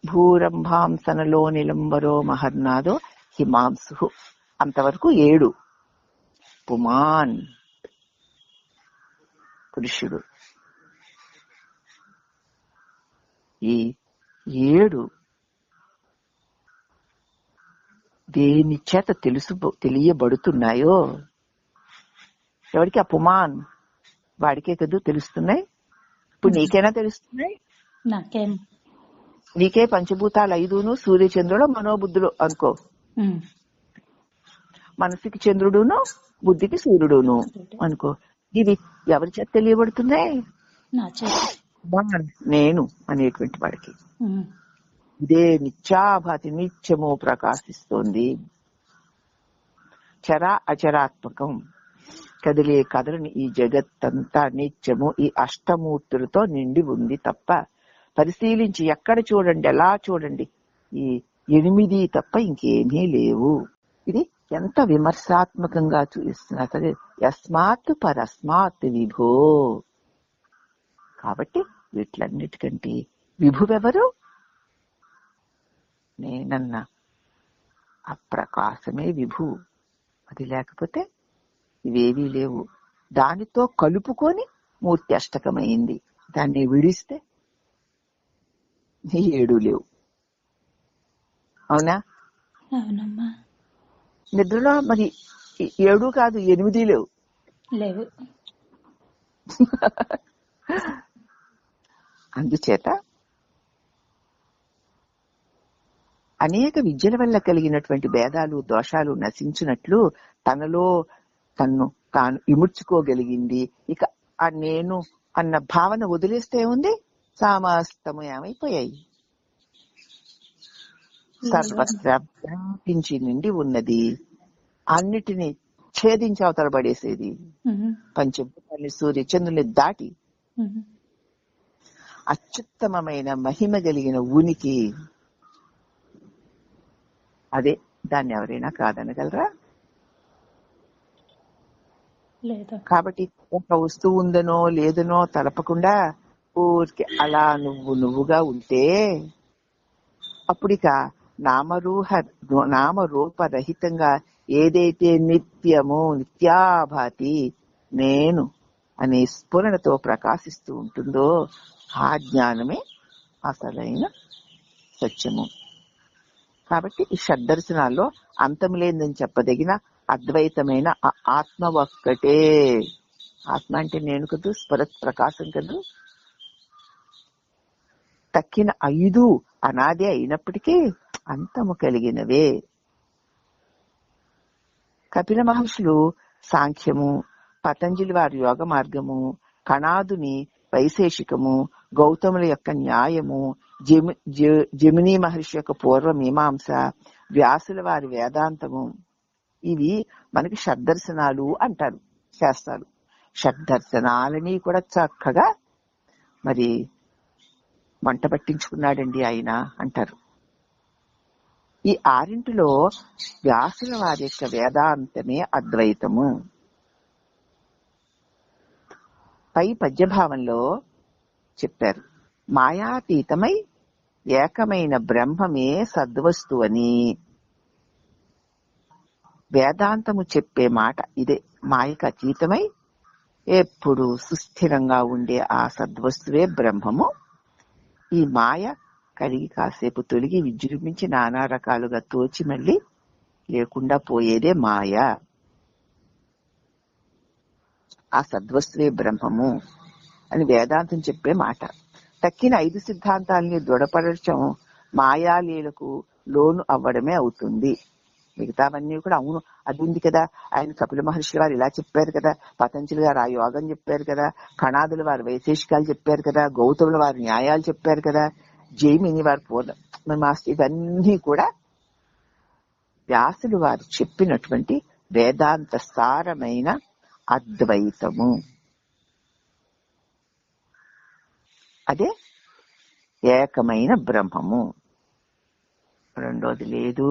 భూరంభాంసనలో నిలంబరో మహర్నాదో హిమాంసు అంతవరకు 7. పుమాన్ పురుషుడు. ఈ 7 దేని చేత తెలియబడుతున్నాయో, ఎవరికి? ఆ పుమాన్ వాడికే కదా తెలుస్తున్నాయి. ఇప్పుడు నీకైనా తెలుస్తున్నాయి? నాకేం? నీకే పంచభూతాలు 5ను, సూర్యచంద్రుడు, మనోబుద్ధులు అనుకో. మనసుకి చంద్రుడును, బుద్ధికి సూర్యుడును అనుకో. ఇవి ఎవరి చేత తెలియబడుతున్నాయి? నేను అనేటువంటి వాడికి. ఇదే నిత్యాభాతి, నిత్యము ప్రకాశిస్తోంది. చర అచరాత్మకం. కదిలే కదలని ఈ జగత్తంతా నిత్యము ఈ అష్టమూర్తులతో నిండి ఉంది తప్ప పరిశీలించి ఎక్కడ చూడండి, ఎలా చూడండి, ఈ 8 తప్ప ఇంకేమీ లేవు. ఇది ఎంత విమర్శాత్మకంగా చూపిస్తున్నా సరే, యస్మాత్ పరస్మాత్ విభో. కాబట్టి వీటిలన్నిటికంటే విభువెవరు? నేనన్నా ఆ ప్రకాశమే విభు. అది లేకపోతే ఇవేవీ లేవు. దానితో కలుపుకొని మూర్తి అష్టకమైంది. దాన్ని విడిస్తే 7 లేవు. అవునా? అవునమ్మా. నిద్రలో మరి 7 కాదు 8 లేవు. అందుచేత అనేక విద్యల వల్ల కలిగినటువంటి భేదాలు దోషాలు నశించినట్లు తనలో తన్ను తాను ఇముడ్చుకోగలిగింది. ఇక ఆ నేను అన్న భావన వదిలేస్తే ఉంది, సమస్తము ఏమైపోయాయి. సర్వత్ర వ్యాపించి నిండి ఉన్నది, అన్నిటినీ ఛేదించి అవతల పడేసేది. పంచభూతాన్ని సూర్య చంద్రుని దాటి అత్యుత్తమమైన మహిమ కలిగిన ఉనికి. అదే, దాన్ని ఎవరైనా కాదనగలరా? కాబట్టి ఒక వస్తువు ఉందనో లేదనో తలపకుండా ఊరికి అలా నువ్వుగా ఉంటే అప్పుడిక నామరూపరహితంగా ఏదైతే నిత్యము నిత్యాభాతి నేను అనే స్ఫురణతో ప్రకాశిస్తూ ఉంటుందో ఆ జ్ఞానమే అసలైన సత్యము. కాబట్టి ఈ షడ్దర్శనాల్లో అంతం లేదని చెప్పదగిన అద్వైతమైన ఆత్మ ఒక్కటే. ఆత్మ అంటే నేను కదూ, స్వరత్ ప్రకాశం కదూ. తక్కిన 5 అనాదే అయినప్పటికీ అంతము కలిగినవే. కపిల మహర్షులు సాంఖ్యము, పతంజలి వారి యోగ మార్గము, కణాదుని వైశేషికము, గౌతముల యొక్క న్యాయము, జమినీ మహర్షి యొక్క పూర్వ మీమాంస, వ్యాసుల వారి వేదాంతము, ఇవి మనకి షడ్దర్శనాలు అంటారు శాస్త్రాలు. షడ్దర్శనాలని కూడా చక్కగా మరి వంట పట్టించుకున్నాడండి ఆయన అంటారు. ఈ 6 వ్యాసుల వారి యొక్క వేదాంతమే అద్వైతము. పై పద్యభావంలో చెప్పారు, మాయాతీతమై ఏకమైన బ్రహ్మమే సద్వస్తు అని. వేదాంతము చెప్పే మాట ఇదే. మాయకు అతీతమై ఎప్పుడు సుస్థిరంగా ఉండే ఆ సద్వస్తువే బ్రహ్మము. ఈ మాయ కలిగి కాసేపు తొలగి విజృంభించి నానా రకాలుగా తోచి మళ్ళీ లేకుండా పోయేదే మాయ. ఆ సద్వస్తువే బ్రహ్మము అని వేదాంతం చెప్పే మాట. తక్కిన 5 సిద్ధాంతాలని దృఢపరచం మాయాలీలకు లోను అవ్వడమే అవుతుంది. మిగతావన్నీ కూడా అవును అది ఉంది కదా, ఆయన కపిల మహర్షి వారు ఇలా చెప్పారు కదా, పతంజలి గారు ఆ యోగం చెప్పారు కదా, కణాదుల వారి వైశేషికాలు చెప్పారు కదా, గౌతముల వారి న్యాయాలు చెప్పారు కదా, జైమిని వారి పూర్ణ మాస్టర్, ఇవన్నీ కూడా వ్యాసులు వారు చెప్పినటువంటి వేదాంత సారమైన అద్వైతము. అదే ఏకమైన బ్రహ్మము. రెండోది లేదు.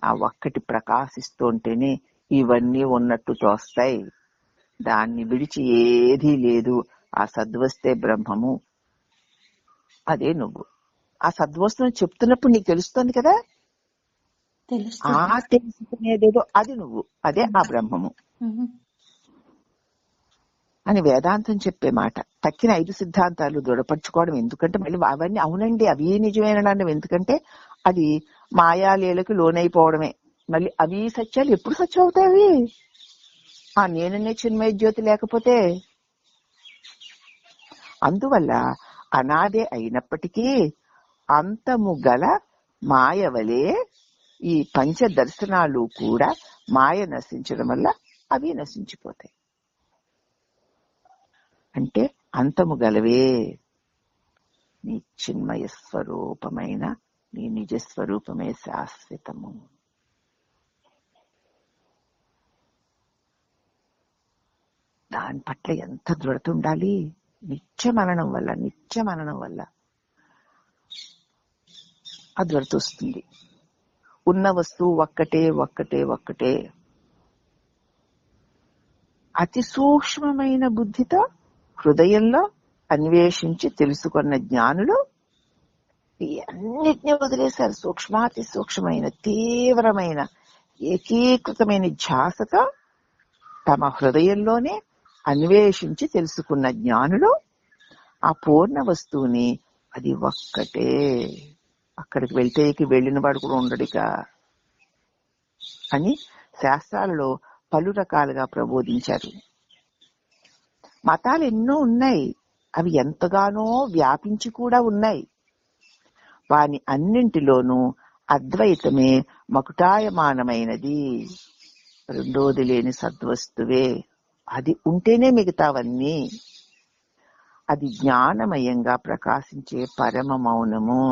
ఆ ఒక్కటి ప్రకాశిస్తుంటేనే ఇవన్నీ ఉన్నట్టు తోస్తాయి. దాన్ని విడిచి ఏదీ లేదు. ఆ సద్వస్తే బ్రహ్మము. అదే నువ్వు. ఆ సద్వస్తుని చెప్తున్నప్పుడు నీకు తెలుస్తుంది కదా, ఆ తెలుసుకునేదేదో అది నువ్వు, అదే ఆ బ్రహ్మము అని వేదాంతం చెప్పే మాట. తక్కిన 5 సిద్ధాంతాలు దృఢపరచుకోవడం ఎందుకంటే మళ్ళీ అవన్నీ అవునండి అవి నిజమేనడం ఎందుకంటే అది మాయాలీలకు లోనైపోవడమే. మళ్ళీ అవి సత్యాలు ఎప్పుడు సత్యం అవుతాయి? ఆ నేననే చిన్మయ జ్యోతి లేకపోతే. అందువల్ల అనాదే అయినప్పటికీ అంతము గల మాయవలే ఈ పంచదర్శనాలు కూడా మాయ నశించడం వల్ల అవి నశించిపోతాయి. అంటే అంతము గలవే నీ చిన్మయ స్వరూపమైన నీ నిజస్వరూపమే శాశ్వతము. దాని పట్ల ఎంత దృఢత ఉండాలి. నిత్య మననం వల్ల ఆ దృఢత వస్తుంది. ఉన్న వస్తువు ఒక్కటే అతి సూక్ష్మమైన బుద్ధితో హృదయంలో అన్వేషించి తెలుసుకున్న జ్ఞానులు అన్నిటినీ వదిలేశారు. సూక్ష్మాతి సూక్ష్మమైన తీవ్రమైన ఏకీకృతమైన ధ్యాసతో తమ హృదయంలోనే అన్వేషించి తెలుసుకున్న జ్ఞానులు ఆ పూర్ణ వస్తువుని అది ఒక్కటే, అక్కడికి వెళ్ళిన వాడు కూడా ఉండడిక అని శాస్త్రాలలో పలు రకాలుగా ప్రబోధించారు. మతాలు ఎన్నో ఉన్నాయి, అవి ఎంతగానో వ్యాపించి కూడా ఉన్నాయి. వాని అన్నింటిలోనూ అద్వైతమే మకుటాయమానమైనది, రెండోది లేని సద్వస్తువే. అది ఉంటేనే మిగతావన్నీ. అది జ్ఞానమయంగా ప్రకాశించే పరమ మౌనము.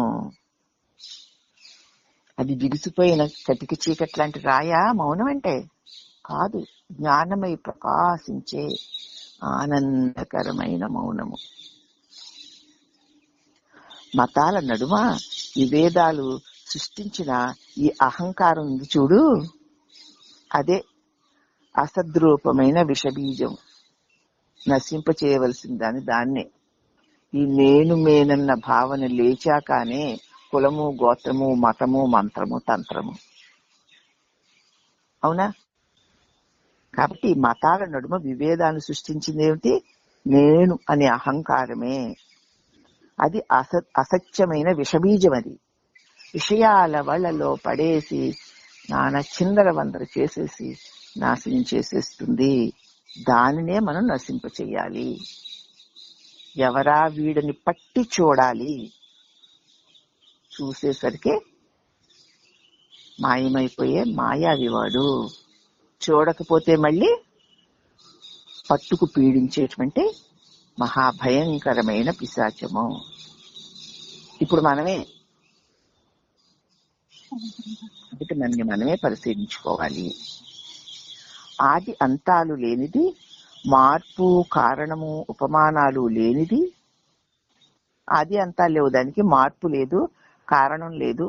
అది బిగుసిపోయిన కటిక చీకటి లాంటి రాయా మౌనం అంటే? కాదు, జ్ఞానమై ప్రకాశించే ఆనందకరమైన మౌనము. మతాల నడుమ ఈ వేదాలు సృష్టించిన ఈ అహంకారం ఉంది చూడు, అదే అసద్రూపమైన విషబీజం. నశింప చేయవలసిన దాన్నే. ఈ నేను మేనన్న భావన లేచాకానే కులము, గోత్రము, మతము, మంత్రము, తంత్రము. అవునా? కాబట్టి ఈ మతాల నడుమ విభేదాన్ని సృష్టించింది ఏమిటి? నేను అనే అహంకారమే. అది అసత్యమైన విషబీజం. అది విషయాల వలలో పడేసి నానా చిందర వందర చేసేసి నాశనం చేసేస్తుంది. దానినే మనం నశింప చెయ్యాలి. ఎవరా వీడిని పట్టి చూడాలి. చూసేసరికి మాయమైపోయే మాయావివాడు. చూడకపోతే మళ్ళీ పట్టుకు పీడించేటువంటి మహాభయంకరమైన పిశాచము. ఇప్పుడు మనమే మనమే పరిశీలించుకోవాలి. ఆది అంతాలు లేనిది, మార్పు కారణము ఉపమానాలు లేనిది. ఆది అంతాలు లేవు, దానికి మార్పు లేదు, కారణం లేదు,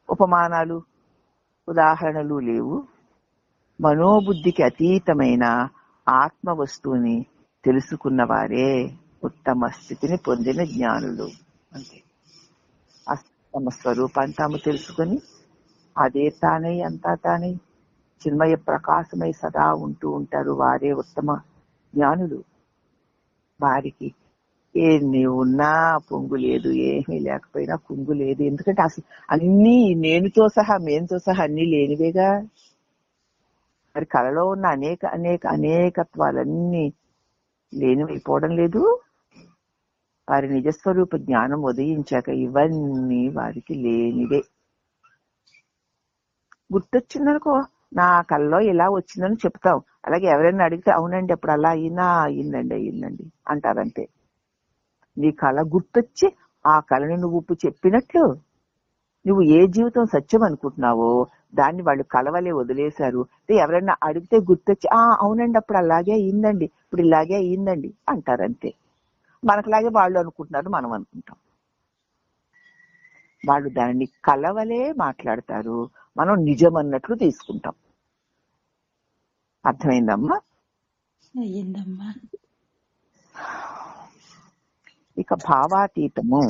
ఉపమానాలు ఉదాహరణలు లేవు. మనోబుద్ధికి అతీతమైన ఆత్మ వస్తువుని తెలుసుకున్న వారే ఉత్తమ స్థితిని పొందిన జ్ఞానులు. అంతే. తమ స్వరూపాన్ని తాము తెలుసుకొని అదే తానై అంతా తానై చిన్మయ ప్రకాశమై సదా ఉంటూ ఉంటారు. వారే ఉత్తమ జ్ఞానులు. వారికి ఎన్ని ఉన్నా పొంగు లేదు, ఏమీ లేకపోయినా కుంగు లేదు. ఎందుకంటే అసలు అన్ని నేనుతో సహా మేనుతో సహా అన్ని లేనివేగా. మరి కళలో ఉన్న అనేకత్వాలన్నీ లేనివైపోవడం లేదు. వారి నిజస్వరూప జ్ఞానం ఉదయించాక ఇవన్నీ వారికి లేనివే. గుర్తొచ్చిందనుకో, నా కళ్ళలో ఇలా వచ్చిందని చెప్తాం. అలాగే ఎవరైనా అడిగితే అవునండి అప్పుడు అలా అయిందండి అంటారంతే. నీ కళ గుర్తొచ్చి ఆ కళని నువ్వు చెప్పినట్లు నువ్వు ఏ జీవితం సత్యం అనుకుంటున్నావో దాన్ని వాళ్ళు కలవలే వదిలేశారు. ఎవరైనా అడిగితే గుర్తొచ్చి అవునండి అప్పుడు అలాగే అయిందండి, ఇప్పుడు ఇలాగే అయిందండి అంటారంతే. మనకులాగే వాళ్ళు అనుకుంటున్నారు, మనం అనుకుంటాం. వాళ్ళు దాన్ని కలవలే మాట్లాడతారు, మనం నిజం అన్నట్లు తీసుకుంటాం. అర్థమైందమ్మా? అయ్యిందమ్మా. ఇక భావాతీతము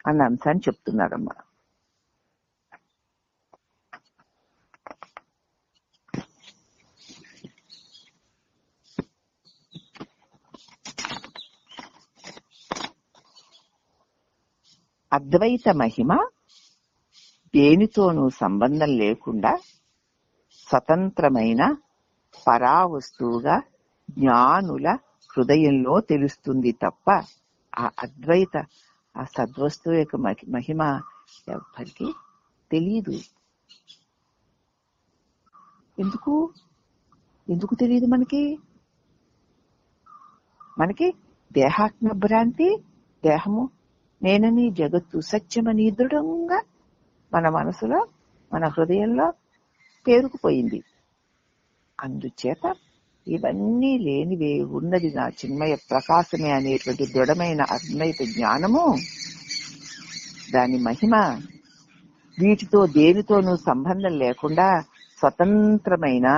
అన్న అంశాన్ని చెప్తున్నారమ్మా. అద్వైత మహిమ దేనితోనూ సంబంధం లేకుండా స్వతంత్రమైన పరావస్తువుగా జ్ఞానుల హృదయంలో తెలుస్తుంది తప్ప ఆ అద్వైత ఆ సద్వస్తువు యొక్క మహిమ ఎవరికి తెలియదు. ఎందుకు తెలియదు? మనకి దేహాత్మ భ్రాంతి, దేహము నేనని జగత్తు సత్యమని దృఢంగా మన మనసులో మన హృదయంలో పేరుకుపోయింది. అందుచేత ఇవన్నీ లేనివే ఉన్నది నా చిన్మయ ప్రకాశమే అనేటువంటి దృఢమైన అద్వైత జ్ఞానము, దాని మహిమ వీటితో దేనితోనూ సంబంధం లేకుండా స్వతంత్రమైన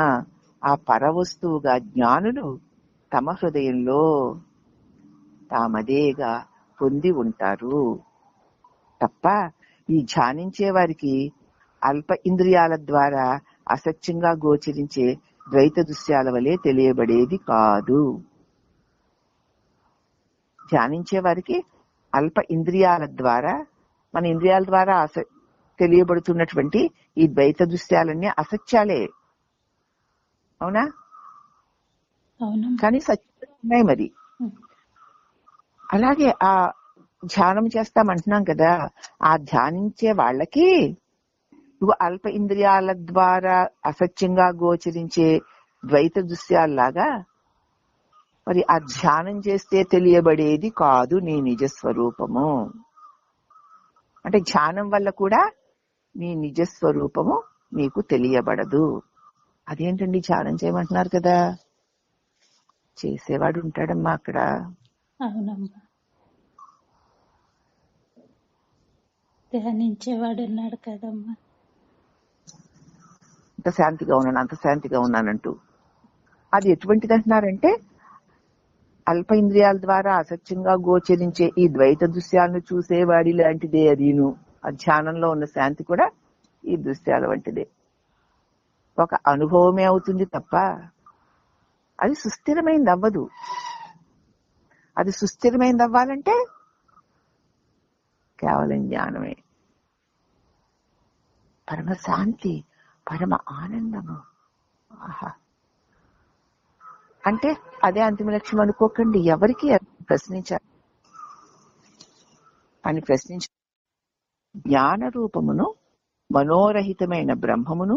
ఆ పరవస్తువుగా జ్ఞానులు తమ హృదయంలో తామదేగా పొంది ఉంటారు తప్ప ఈ ధ్యానించే వారికి అల్ప ఇంద్రియాల ద్వారా అసత్యంగా గోచరించే ద్వైత దృశ్యాల వలె తెలియబడేది కాదు. ధ్యానించే వారికి అల్ప ఇంద్రియాల ద్వారా, మన ఇంద్రియాల ద్వారా తెలియబడుతున్నటువంటి ఈ ద్వైత దృశ్యాలన్నీ అసత్యాలే, అవునా? కానీ సత్యాలు ఉన్నాయి. మరి అలాగే ఆ ధ్యానం చేస్తామంటున్నాం కదా, ఆ ధ్యానించే వాళ్ళకి అల్ప ఇంద్రియాల ద్వారా అసత్యంగా గోచరించే ద్వైత దృశ్యాల్లాగా మరి ఆ ధ్యానం చేస్తే తెలియబడేది కాదు నీ నిజస్వరూపము. అంటే ధ్యానం వల్ల కూడా నీ నిజస్వరూపము నీకు తెలియబడదు. అదేంటండి ధ్యానం చేయమంటున్నారు కదా, చేసేవాడు ఉంటాడమ్మా అక్కడ. అవునమ్మా, ధ్యానించేవాడు ఉన్నాడు కదమ్మా. అంత శాంతిగా ఉన్నాను, అంత శాంతిగా ఉన్నానంటూ అది ఎటువంటిది అంటున్నారంటే, అల్ప ఇంద్రియాల ద్వారా అసత్యంగా గోచరించే ఈ ద్వైత దృశ్యాలను చూసేవాడి లాంటిదే అదిను. ఆ ధ్యానంలో ఉన్న శాంతి కూడా ఈ దృశ్యాల వంటిదే. ఒక అనుభవమే అవుతుంది తప్ప అది సుస్థిరమైంది అవ్వదు. అది సుస్థిరమైంది అవ్వాలంటే కేవలం జ్ఞానమే. పరమ శాంతి, పరమ ఆనందము. ఆహా అంటే అదే అంతిమ లక్ష్యం అనుకోకండి. ఎవరికి ప్రశ్నించాలి అని ప్రశ్నించ జ్ఞాన రూపమును మనోరహితమైన బ్రహ్మమును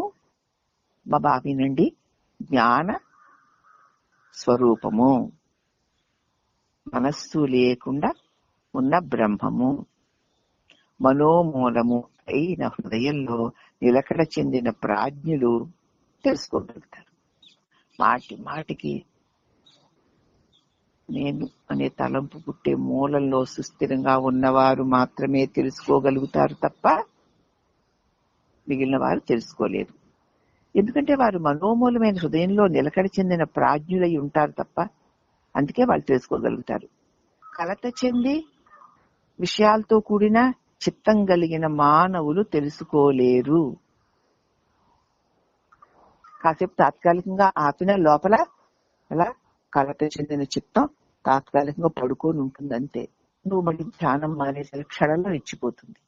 బాబా వినండి, జ్ఞాన స్వరూపము, మనస్సు లేకుండా ఉన్న బ్రహ్మము, మనోమూలము అయిన హృదయంలో నిలకడ చెందిన ప్రాజ్ఞులు తెలుసుకోగలుగుతారు. మాటి మాటికి నేను అనే తలంపు పుట్టే మూలంలో సుస్థిరంగా ఉన్నవారు మాత్రమే తెలుసుకోగలుగుతారు తప్ప మిగిలిన వారు తెలుసుకోలేరు. ఎందుకంటే వారు మనోమూలమైన హృదయంలో నిలకడ చెందిన ప్రాజ్ఞులై ఉంటారు తప్ప, అందుకే వాళ్ళు తెలుసుకోగలుగుతారు. కలత చెంది విషయాలతో కూడిన చిత్తం కలిగిన మానవులు తెలుసుకోలేరు. కాసేపు తాత్కాలికంగా ఆపిన లోపల అలా కలత చెందిన చిత్తం తాత్కాలికంగా పడుకొని ఉంటుంది అంతే. నువ్వు మళ్ళీ ధ్యానం మానేసే క్షణంలో ఇచ్చిపోతుంది.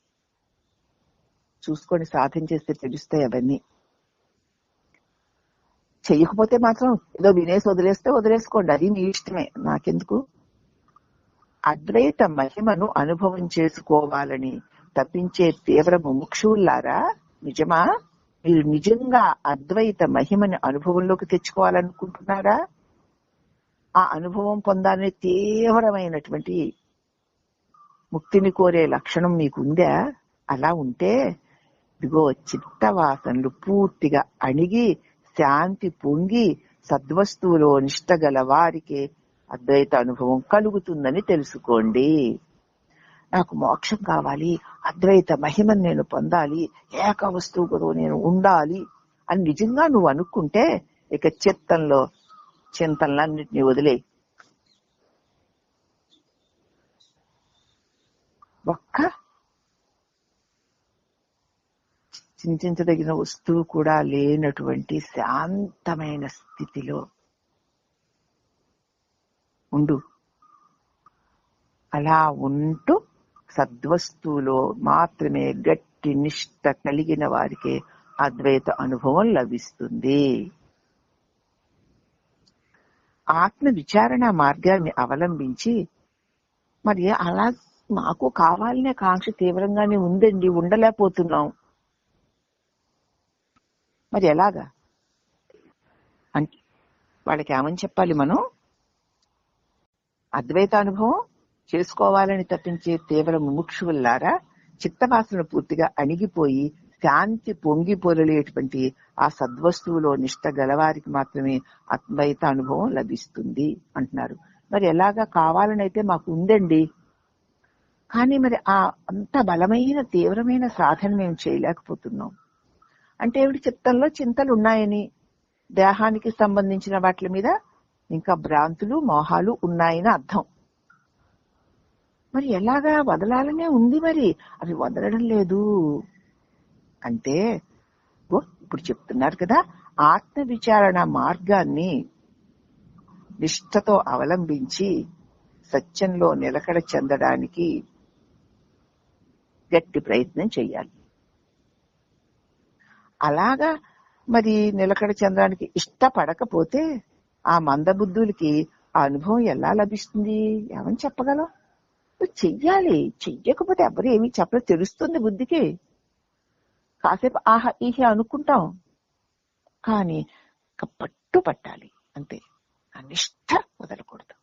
చూసుకొని సాధన చేస్తే తెలుస్తాయి అవన్నీ. చెయ్యకపోతే మాత్రం ఏదో వినేసి వదిలేసుకోండి, అది మీ ఇష్టమే, నాకెందుకు. అద్వైత మహిమను అనుభవం చేసుకోవాలని తప్పించే తీవ్ర ముముక్షువులారా, నిజమా? మీరు నిజంగా అద్వైత మహిమని అనుభవంలోకి తెచ్చుకోవాలనుకుంటున్నారా? ఆ అనుభవం పొందాలనే తీవ్రమైనటువంటి ముక్తిని కోరే లక్షణం మీకుందా? అలా ఉంటే ఇదిగో చిత్తవాసనలు పూర్తిగా అణిగి శాంతి పొంగి సద్వస్తువులో నిష్ట గల వారికి అద్వైత అనుభవం కలుగుతుందని తెలుసుకోండి. నాకు మోక్షం కావాలి, అద్వైత మహిమను నేను పొందాలి, ఏక వస్తువుతో నేను ఉండాలి అని నిజంగా నువ్వు అనుకుంటే ఇక చిత్తంలో చింతనలన్నింటినీ వదిలే. ఒక్క చింతించదగిన వస్తువు కూడా లేనటువంటి శాంతమైన స్థితిలో ఉండు. అలా ఉంటూ సద్వస్తువులో మాత్రమే గట్టి నిష్ట కలిగిన వారికి అద్వైత అనుభవం లభిస్తుంది. ఆత్మ విచారణ మార్గాన్ని అవలంబించి మరి అలా మాకు కావాలనే కాంక్ష తీవ్రంగానే ఉందండి, ఉండలేకపోతున్నాం, మరి ఎలాగా అంటే వాళ్ళకి ఏమని చెప్పాలి? మనం అద్వైత అనుభవం చేసుకోవాలని తప్పించే తీవ్ర ముముక్షువులారా, చిత్తవాసన పూర్తిగా అణిగిపోయి శాంతి పొంగి పొరలేటువంటి ఆ సద్వస్తువులో నిష్ట గలవారికి మాత్రమే అద్వైత అనుభవం లభిస్తుంది అంటున్నారు. మరి ఎలాగా కావాలనైతే మాకు ఉందండి, కానీ మరి ఆ అంత బలమైన తీవ్రమైన సాధన మేము చేయలేకపోతున్నాం. అంటే ఏమిటి? చిత్తంలో చింతలు ఉన్నాయని, దేహానికి సంబంధించిన వాటి మీద ఇంకా భ్రాంతులు మోహాలు ఉన్నాయని అర్థం. మరి ఎలాగా? వదలాలనే ఉంది, మరి అవి వదలడం లేదు. అంటే ఇప్పుడు చెప్తున్నారు కదా, ఆత్మ విచారణ మార్గాన్ని నిష్ఠతో అవలంబించి సత్యంలో నిలకడ చెందడానికి గట్టి ప్రయత్నం చెయ్యాలి. అలాగా మరి నిలకడ చెందడానికి ఇష్టపడకపోతే ఆ మందబుద్ధులకి ఆ అనుభవం ఎలా లభిస్తుంది? ఏమని చెప్పగలం? చెయ్యాలి. చెయ్యకపోతే ఎవరు ఏమీ చెప్పలేదు. తెలుస్తుంది బుద్ధికి. కాసేపు ఆహా ఈహి అనుకుంటాం, కానీ పట్టు పట్టాలి అంతే. ఆ నిష్ఠ వదలకూడదు.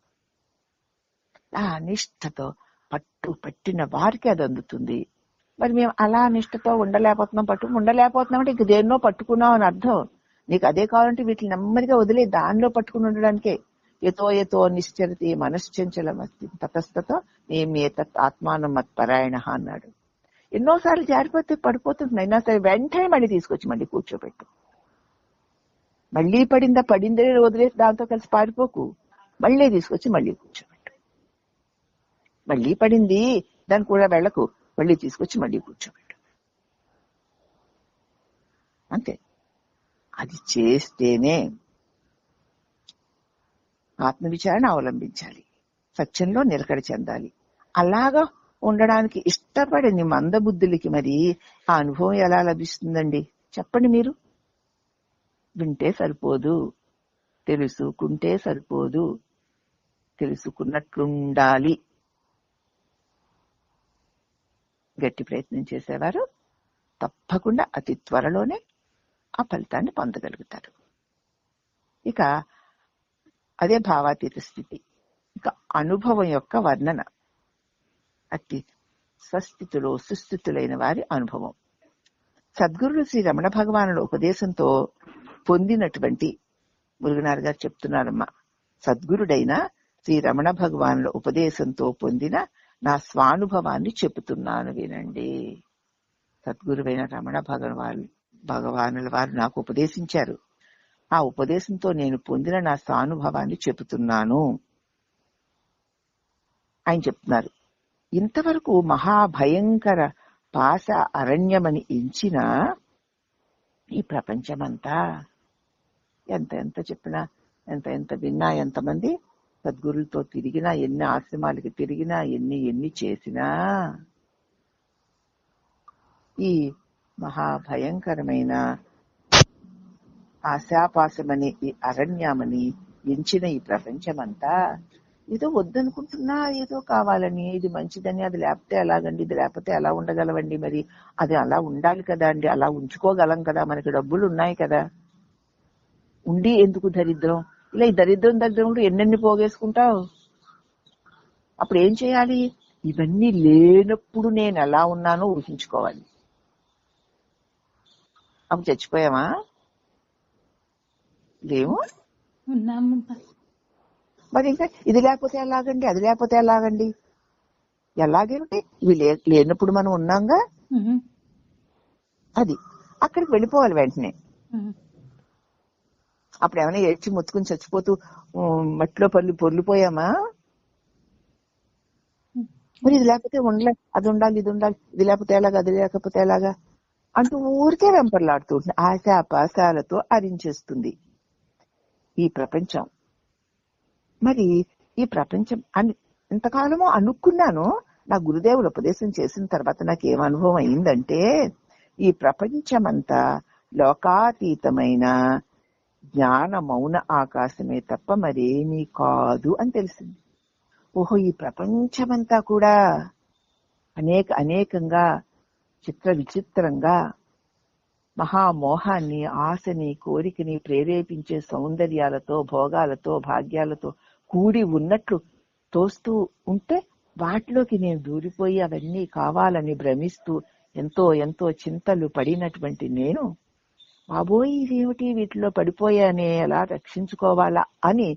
ఆ నిష్ఠతో పట్టు పట్టిన వారికి అది అందుతుంది. మరి మేము అలా నిష్ఠతో ఉండలేకపోతున్నాం అంటే ఇంక దేన్నో పట్టుకున్నాం అని అర్థం. నీకు అదే కావాలంటే వీటిని నెమ్మదిగా వదిలే దానిలో పట్టుకుని ఉండడానికే. యతో నిశ్చరతి మనశ్చంచలమస్తి తతస్తతో నేమేతత్ ఆత్మానం మత్పరాయణ అన్నాడు. ఎన్నోసార్లు జారిపోతే పడిపోతుంది, అయినా సరే వెంటనే మళ్ళీ తీసుకొచ్చి మళ్ళీ కూర్చోబెట్టు. మళ్ళీ పడిందే వదిలేసి దాంతో కలిసి పారిపోకు. మళ్ళీ తీసుకొచ్చి మళ్ళీ కూర్చోబెట్టు. మళ్ళీ పడింది దాన్ని కూడా వెళ్ళకు, మళ్ళీ తీసుకొచ్చి మళ్ళీ కూర్చోబెట్టు. అంతే. అది చేస్తేనే ఆత్మవిచారణ అవలంబించాలి, సత్యంలో నిలకడ చెందాలి. అలాగా ఉండడానికి ఇష్టపడని మందబుద్ధులకి మరి ఆ అనుభవం ఎలా లభిస్తుందండి? చెప్పండి మీరు. వింటే సరిపోదు, తెలుసుకుంటే సరిపోదు, తెలుసుకున్నట్లుండాలి. గట్టి ప్రయత్నం చేసేవారు తప్పకుండా అతి త్వరలోనే ఆ ఫలితాన్ని పొందగలుగుతారు. ఇక అదే భావాతీత స్థితి. ఇక అనుభవం యొక్క వర్ణన. అతి స్వస్థితిలో సుస్థితులైన వారి అనుభవం. సద్గురుడు శ్రీ రమణ భగవానుల ఉపదేశంతో పొందినటువంటి, మురుగనార్ గారు చెప్తున్నారమ్మా, సద్గురుడైన శ్రీ రమణ భగవానుల ఉపదేశంతో పొందిన నా స్వానుభవాన్ని చెబుతున్నాను వినండి. సద్గురువైన రమణ భగవానుల వారు నాకు ఉపదేశించారు. ఆ ఉపదేశంతో నేను పొందిన నా స్వానుభవాన్ని చెబుతున్నాను. ఆయన చెప్తున్నారు, ఇంతవరకు మహాభయంకర పాశ అరణ్యమని ఎంచిన ఈ ప్రపంచమంతా, ఎంత చెప్పినా, ఎంత విన్నా, ఎంతమంది సద్గురులతో తిరిగినా, ఎన్ని ఆశ్రమాలకి తిరిగినా, ఎన్ని చేసినా, ఈ మహాభయంకరమైన ఆశాపాశమని ఈ అరణ్యమని ఎంచిన ఈ ప్రపంచమంతా ఏదో వద్దనుకుంటున్నా, ఏదో కావాలని, ఇది మంచిదని, అది లేకపోతే ఎలాగండి, ఇది లేకపోతే ఎలా ఉండగలవండి, మరి అది అలా ఉండాలి కదా అండి, అలా ఉంచుకోగలం కదా, మనకి డబ్బులు ఉన్నాయి కదా, ఉండి ఎందుకు దరిద్రం? ఇలా ఈ దరిద్రం కూడా ఎన్నెన్ని పోగేసుకుంటావు. అప్పుడు ఏం చేయాలి? ఇవన్నీ లేనప్పుడు నేను ఎలా ఉన్నానో ఊహించుకోవాలి. అప్పుడు చచ్చిపోయామా? లేవు. మరి ఇంకా ఇది లేకపోతే ఎలాగండి, అది లేకపోతే ఎలాగండి, ఎలాగేమిటి? ఇవి లేనప్పుడు మనం ఉన్నాంగా. అది అక్కడికి వెళ్ళిపోవాలి వెంటనే. అప్పుడు ఏమైనా ఏడ్చి మొత్తుకుని చచ్చిపోతూ మట్టిలో పొర్లిపోయామా? మరి ఇది లేకపోతే ఉండలే, అది ఉండాలి, ఇది ఉండాలి, ఇది లేకపోతే ఎలాగా, అది లేకపోతే ఎలాగా అంటూ ఊరికే వెంపర్లాడుతూ ఉంటుంది. ఆశాపాశాలతో అరించేస్తుంది ఈ ప్రపంచం. మరి ఈ ప్రపంచం అని ఇంతకాలము అనుకున్నాను. నా గురుదేవులు ఉపదేశం చేసిన తర్వాత నాకు ఏం అనుభవం అయిందంటే, ఈ ప్రపంచమంతా లోకాతీతమైన జ్ఞాన మౌన ఆకాశమే తప్ప మరేమీ కాదు అని తెలిసింది. ఓహో, ఈ ప్రపంచమంతా కూడా అనేకంగా చిత్ర విచిత్రంగా మహామోహాన్ని, ఆశని, కోరికని ప్రేరేపించే సౌందర్యాలతో, భోగాలతో, భాగ్యాలతో కూడి ఉన్నట్లు తోస్తూ ఉంటే వాటిలోకి నేను దూరిపోయి అవన్నీ కావాలని భ్రమిస్తూ ఎంతో చింతలు పడినటువంటి నేను బాబోయ్ ఇదేమిటి, వీటిలో పడిపోయానే, ఎలా రక్షించుకోవాలా అని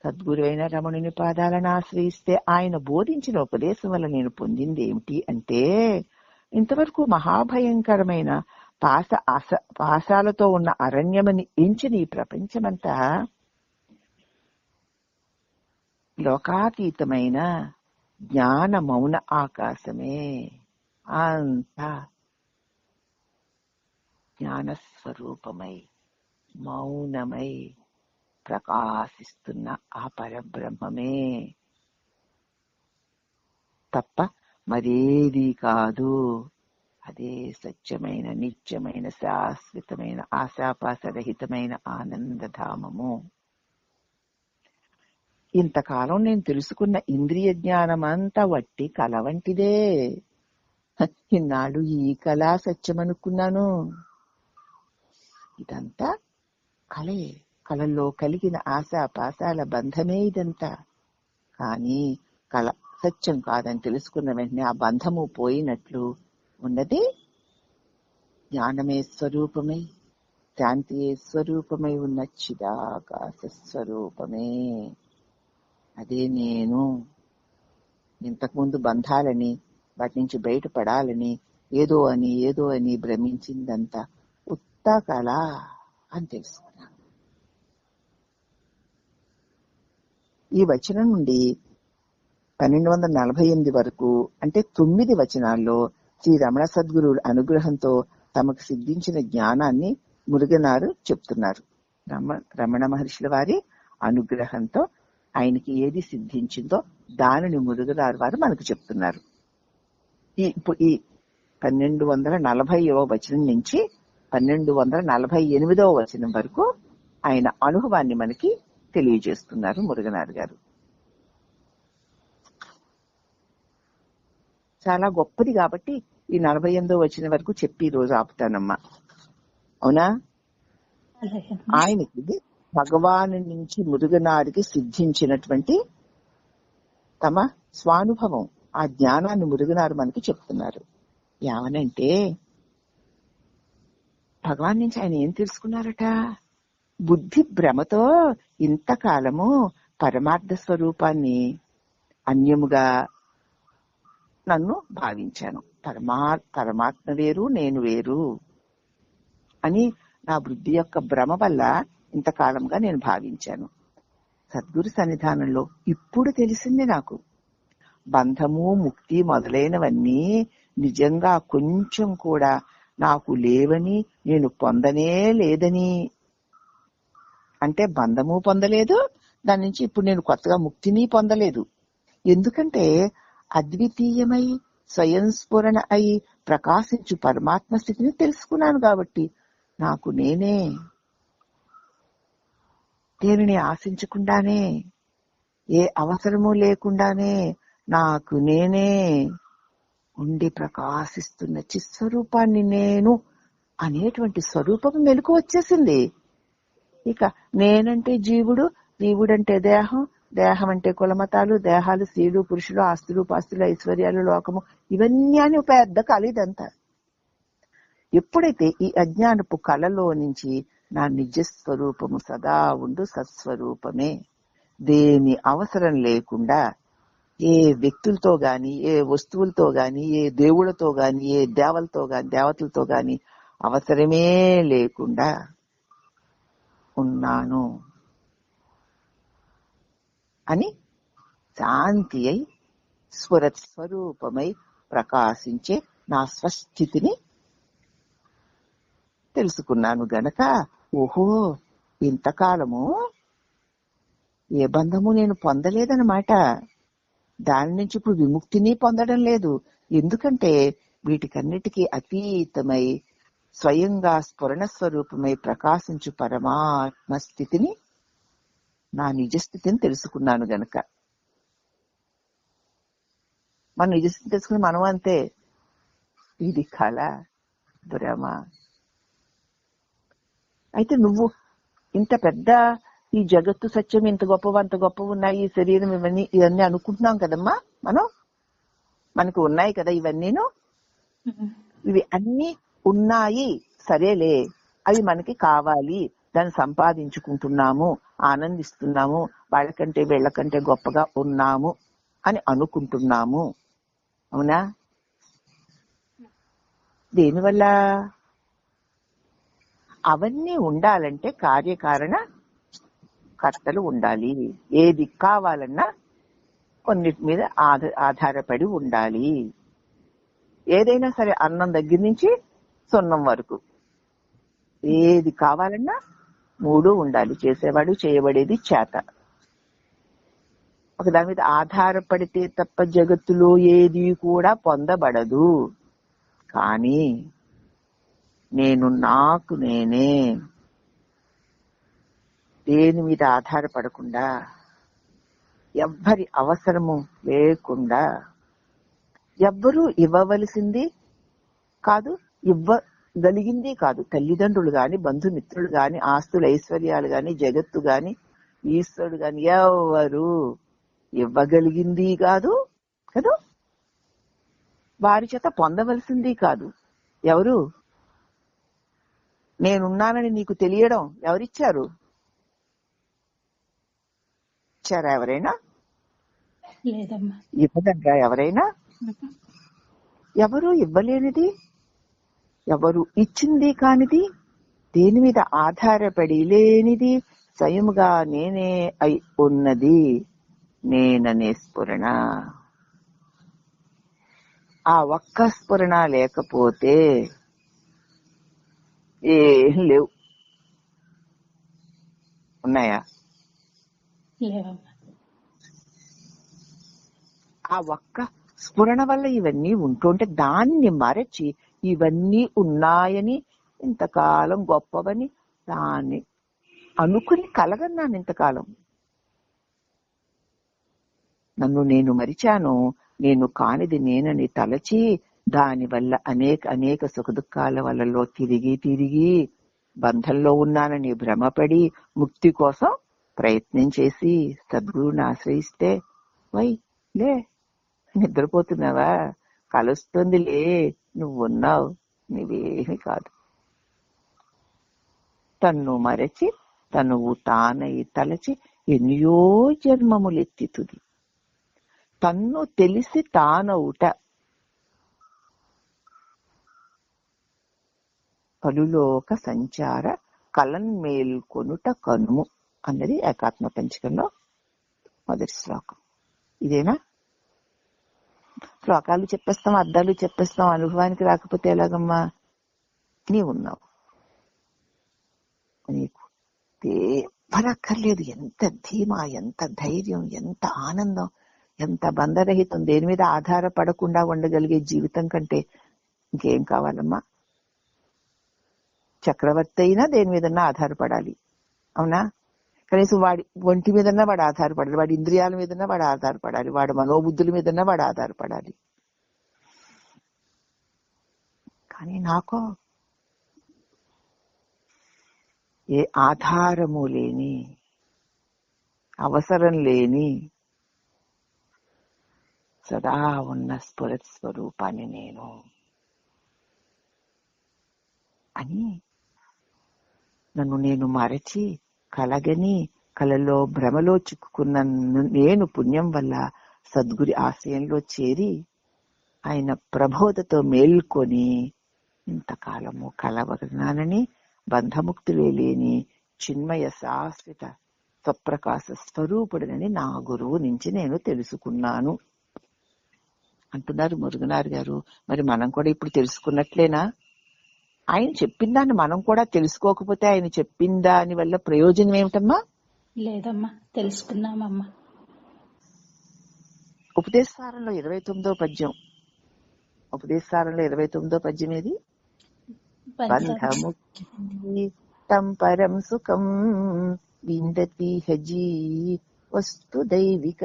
సద్గురువైన రమణుని పాదాలను ఆశ్రయిస్తే ఆయన బోధించిన ఉపదేశం వల్ల నేను పొందింది ఏమిటి అంటే, ఇంతవరకు మహాభయంకరమైన పాశాలతో ఉన్న అరణ్యమని ఎంచిన ఈ ప్రపంచమంతా లోకాతీతమైన జ్ఞాన మౌన ఆకాశమే. అంతా జ్ఞానస్వరూపమై మౌనమై ప్రకాశిస్తున్న ఆ పరబ్రహ్మమే తప్ప మరేది కాదు. అదే సత్యమైన, నిత్యమైన, శాశ్వతమైన, ఆశాపాసరహితమైన ఆనందధామము. ఇంతకాలం నేను తెలుసుకున్న ఇంద్రియ జ్ఞానం అంతా వట్టి కల వంటిదే. ఇన్నాళ్ళు ఈ కళ సత్యమనుకున్నాను. ఇదంతా కలే. కళల్లో కలిగిన ఆశాపాశాల బంధమే ఇదంతా. కానీ కళ సత్యం కాదని తెలుసుకున్న వెంటనే ఆ బంధము పోయినట్లు ఉన్నది జ్ఞానమే స్వరూపమై, శాంతియే స్వరూపమై ఉన్న చిదాకాశ స్వరూపమే. అదే నేను. ఇంతకుముందు బంధాలని, వాటి నుంచి బయటపడాలని ఏదో అని భ్రమించిందంతా ఉత్త కళ అని తెలుసుకున్నాను. ఈ వచనం నుండి 1248 వరకు, అంటే 9 వచనాల్లో శ్రీ రమణ సద్గురువుల అనుగ్రహంతో తమకు సిద్ధించిన జ్ఞానాన్ని మురుగనారు చెప్తున్నారు. రమణ మహర్షుల వారి అనుగ్రహంతో ఆయనకి ఏది సిద్ధించిందో దానిని మురుగనారు వారు మనకు చెప్తున్నారు. ఈ 1240వ వచనం నుంచి 1248వ వచనం వరకు ఆయన అనుభవాన్ని మనకి తెలియజేస్తున్నారు మురుగనారు గారు. చాలా గొప్పది కాబట్టి ఈ 48వ వచనం వరకు చెప్పి ఈ రోజు ఆపుతానమ్మా. అవునా? ఆయనకి భగవాను నుంచి మురుగనారికి సిద్ధించినటువంటి తమ స్వానుభవం, ఆ జ్ఞానాన్ని మురుగనారు మనకి చెప్తున్నారు. ఏమనంటే, భగవాన్ నుంచి ఆయన ఏం తెలుసుకున్నారట? బుద్ధి భ్రమతో ఇంతకాలము పరమార్థ స్వరూపాన్ని అన్యముగా నన్ను భావించాను. పరమాత్మ వేరు, నేను వేరు అని నా బుద్ధి యొక్క భ్రమ వల్ల ఇంతకాలంగా నేను భావించాను. సద్గురు సన్నిధానంలో ఇప్పుడు తెలిసింది నాకు, బంధము, ముక్తి మొదలైనవన్నీ నిజంగా కొంచెం కూడా నాకు లేవని, నేను పొందనే లేదని. అంటే బంధము పొందలేదు, దాని నుంచి ఇప్పుడు నేను కొత్తగా ముక్తిని పొందలేదు. ఎందుకంటే అద్వితీయమై స్వయం స్ఫురణ అయి ప్రకాశించు పరమాత్మ స్థితిని తెలుసుకున్నాను కాబట్టి నాకు నేనే, దేనిని ఆశించకుండానే, ఏ అవసరము లేకుండానే నాకు నేనే ఉండి ప్రకాశిస్తున్న చిస్వరూపాన్ని నేను అనేటువంటి స్వరూపం మెలకు వచ్చేసింది. ఇక నేనంటే జీవుడు, జీవుడంటే దేహం, దేహం అంటే కులమతాలు, దేహాలు స్త్రీలు పురుషులు, ఆస్తులు పాస్తులు, ఐశ్వర్యాలు, లోకము, ఇవన్నీ అని పెద్ద కళ ఇదంతా. ఎప్పుడైతే ఈ అజ్ఞానపు కళలో నుంచి నా నిజస్వరూపము సదా ఉండు సత్స్వరూపమే, దేని అవసరం లేకుండా, ఏ వ్యక్తులతో గాని, ఏ వస్తువులతో గాని, ఏ దేవుళ్లతో గాని, ఏ దేవతలతో గాని అవసరమే లేకుండా ఉన్నాను అని శాంతి అయి స్వరూపమై ప్రకాశించే నా స్వస్థితిని తెలుసుకున్నాను గనక, ఓహో ఇంతకాలము ఏ బంధము నేను పొందలేదన్నమాట. దాని నుంచి ఇప్పుడు విముక్తిని పొందడం లేదు. ఎందుకంటే వీటికన్నిటికీ అతీతమై స్వయంగా స్ఫురణ స్వరూపమై ప్రకాశించు పరమాత్మ స్థితిని, నా నిజస్థితిని తెలుసుకున్నాను గనక. మన నిజస్థితి తెలుసుకుని మనం అంతే, ఇది కళ, భ్రమ. అయితే నువ్వు ఇంత పెద్ద ఈ జగత్తు సత్యం, ఇంత గొప్పవి అంత గొప్పవి ఉన్నాయి, ఈ శరీరం ఇవన్నీ అనుకుంటున్నాం కదమ్మా మనం. మనకు ఉన్నాయి కదా ఇవన్నీను. ఇవి అన్ని ఉన్నాయి సరేలే, అవి మనకి కావాలి, దాన్ని సంపాదించుకుంటున్నాము, ఆనందిస్తున్నాము, వాళ్ళకంటే వీళ్ళకంటే గొప్పగా ఉన్నాము అని అనుకుంటున్నాము. అవునా? దేనివల్ల? అవన్నీ ఉండాలంటే కార్యకారణ కర్తలు ఉండాలి. ఏది కావాలన్నా కొన్నిటి మీద ఆధారపడి ఉండాలి. ఏదైనా సరే, అన్నం దగ్గర నుంచి సున్నం వరకు ఏది కావాలన్నా మూడు ఉండాలి. చేసేవాడు, చేయబడేది, చేత. ఒక దాని మీద ఆధారపడితే తప్ప జగత్తులో ఏది కూడా పొందబడదు. కానీ నేను నాకు నేనే దేని మీద ఆధారపడకుండా, ఎవ్వరి అవసరము లేకుండా, ఎవ్వరూ ఇవ్వవలసింది కాదు, ఇవ్వగలిగింది కాదు. తల్లిదండ్రులు గాని, బంధుమిత్రులు గాని, ఆస్తులు ఐశ్వర్యాలు గాని, జగత్తు గాని, ఈశ్వరుడు గాని ఎవరు ఇవ్వగలిగింది కాదు కదా, వారి చేత పొందవలసింది కాదు. ఎవరు? నేనున్నానని నీకు తెలియడం ఎవరిచ్చారు? ఇచ్చారా ఎవరైనా? లేదమ్మా. ఇవ్వగలరా ఎవరైనా? ఎవరు ఇవ్వలేనిది, ఎవరు ఇచ్చింది కానిది, దేని మీద ఆధారపడి లేనిది స్వయముగా నేనే అయి ఉన్నది నేననే స్ఫురణ. ఆ ఒక్క స్ఫురణ లేకపోతే ఏం లేవు. ఉన్నాయా? లేవమ్మా. ఆ ఒక్క స్ఫురణ వల్ల ఇవన్నీ ఉంటుంటే దాన్ని మరచి ఇవన్నీ ఉన్నాయని, ఇంతకాలం గొప్పవని దాన్ని అనుకుని కలగన్నాను. ఇంతకాలం నన్ను నేను మరిచాను, నేను కానిది నేనని తలచి దానివల్ల అనేక సుఖదుఖాల వల్లలో తిరిగి బంధంలో ఉన్నానని భ్రమపడి ముక్తి కోసం ప్రయత్నం చేసి సద్గురువుని ఆశ్రయిస్తే, వై లే నిద్రపోతున్నావా, కలుస్తుందిలే, నువ్వున్నావు, నువ్వేమి కాదు. తన్ను మరచి తనువు తానై తలచి ఎన్నో జన్మములెత్తితుది. తన్ను తెలిసి తానవుట పలులోక సంచార కలన్మేల్కొనుట కనుము అన్నది ఏకాత్మ పంచకంలో మొదటి శ్లోకం. ఇదేనా? శ్లోకాలు చెప్పేస్తాం, అర్థాలు చెప్పేస్తాం, అనుభవానికి రాకపోతే ఎలాగమ్మా? నీవున్నావు, నీకు దేవరక్కర్లేదు. ఎంత ధీమా, ఎంత ధైర్యం, ఎంత ఆనందం, ఎంత బంధరహితం. దేని మీద ఆధారపడకుండా ఉండగలిగే జీవితం కంటే ఇంకేం కావాలమ్మా? చక్రవర్తి అయినా దేని మీదన్నా ఆధారపడాలి, అవునా? కనీసం వాడి ఒంటి మీదన్నా వాడు ఆధారపడాలి, వాడి ఇంద్రియాల మీదన్నా వాడు ఆధారపడాలి, వాడి మనోబుద్ధుల మీదన్నా వాడు ఆధారపడాలి. కానీ నాకో ఏ ఆధారము లేని, అవసరం లేని, సదా ఉన్న స్ఫురత్ స్వరూపాన్ని నేను అని నన్ను నేను మరచి కలగని, కలలో భ్రమలో చిక్కుకున్న నేను పుణ్యం వల్ల సద్గురి ఆశ్రయంలో చేరి ఆయన ప్రబోధతో మేల్కొని ఇంతకాలము కలవగనానని బంధముక్తులే లేని చిన్మయ శాశ్వత స్వప్రకాశ స్వరూపుడనని నా గురువు నుంచి నేను తెలుసుకున్నాను అంటున్నారు మురుగనార్ గారు. మరి మనం కూడా ఇప్పుడు తెలుసుకున్నట్లేనా? ఆయన చెప్పిన దాన్ని మనం కూడా తెలుసుకోకపోతే ఆయన చెప్పిన దాని వల్ల ప్రయోజనం ఏమిటమ్మా? లేదమ్మా, తెలుసుకున్నామమ్మా. ఉపదేశసారంలో 29వ పద్యం, ఉపదేశసారంలో 29వ పద్యం ఏది? బంధముక్తి తం పరం సుఖం విందతి హజీ వస్తు దైవిక.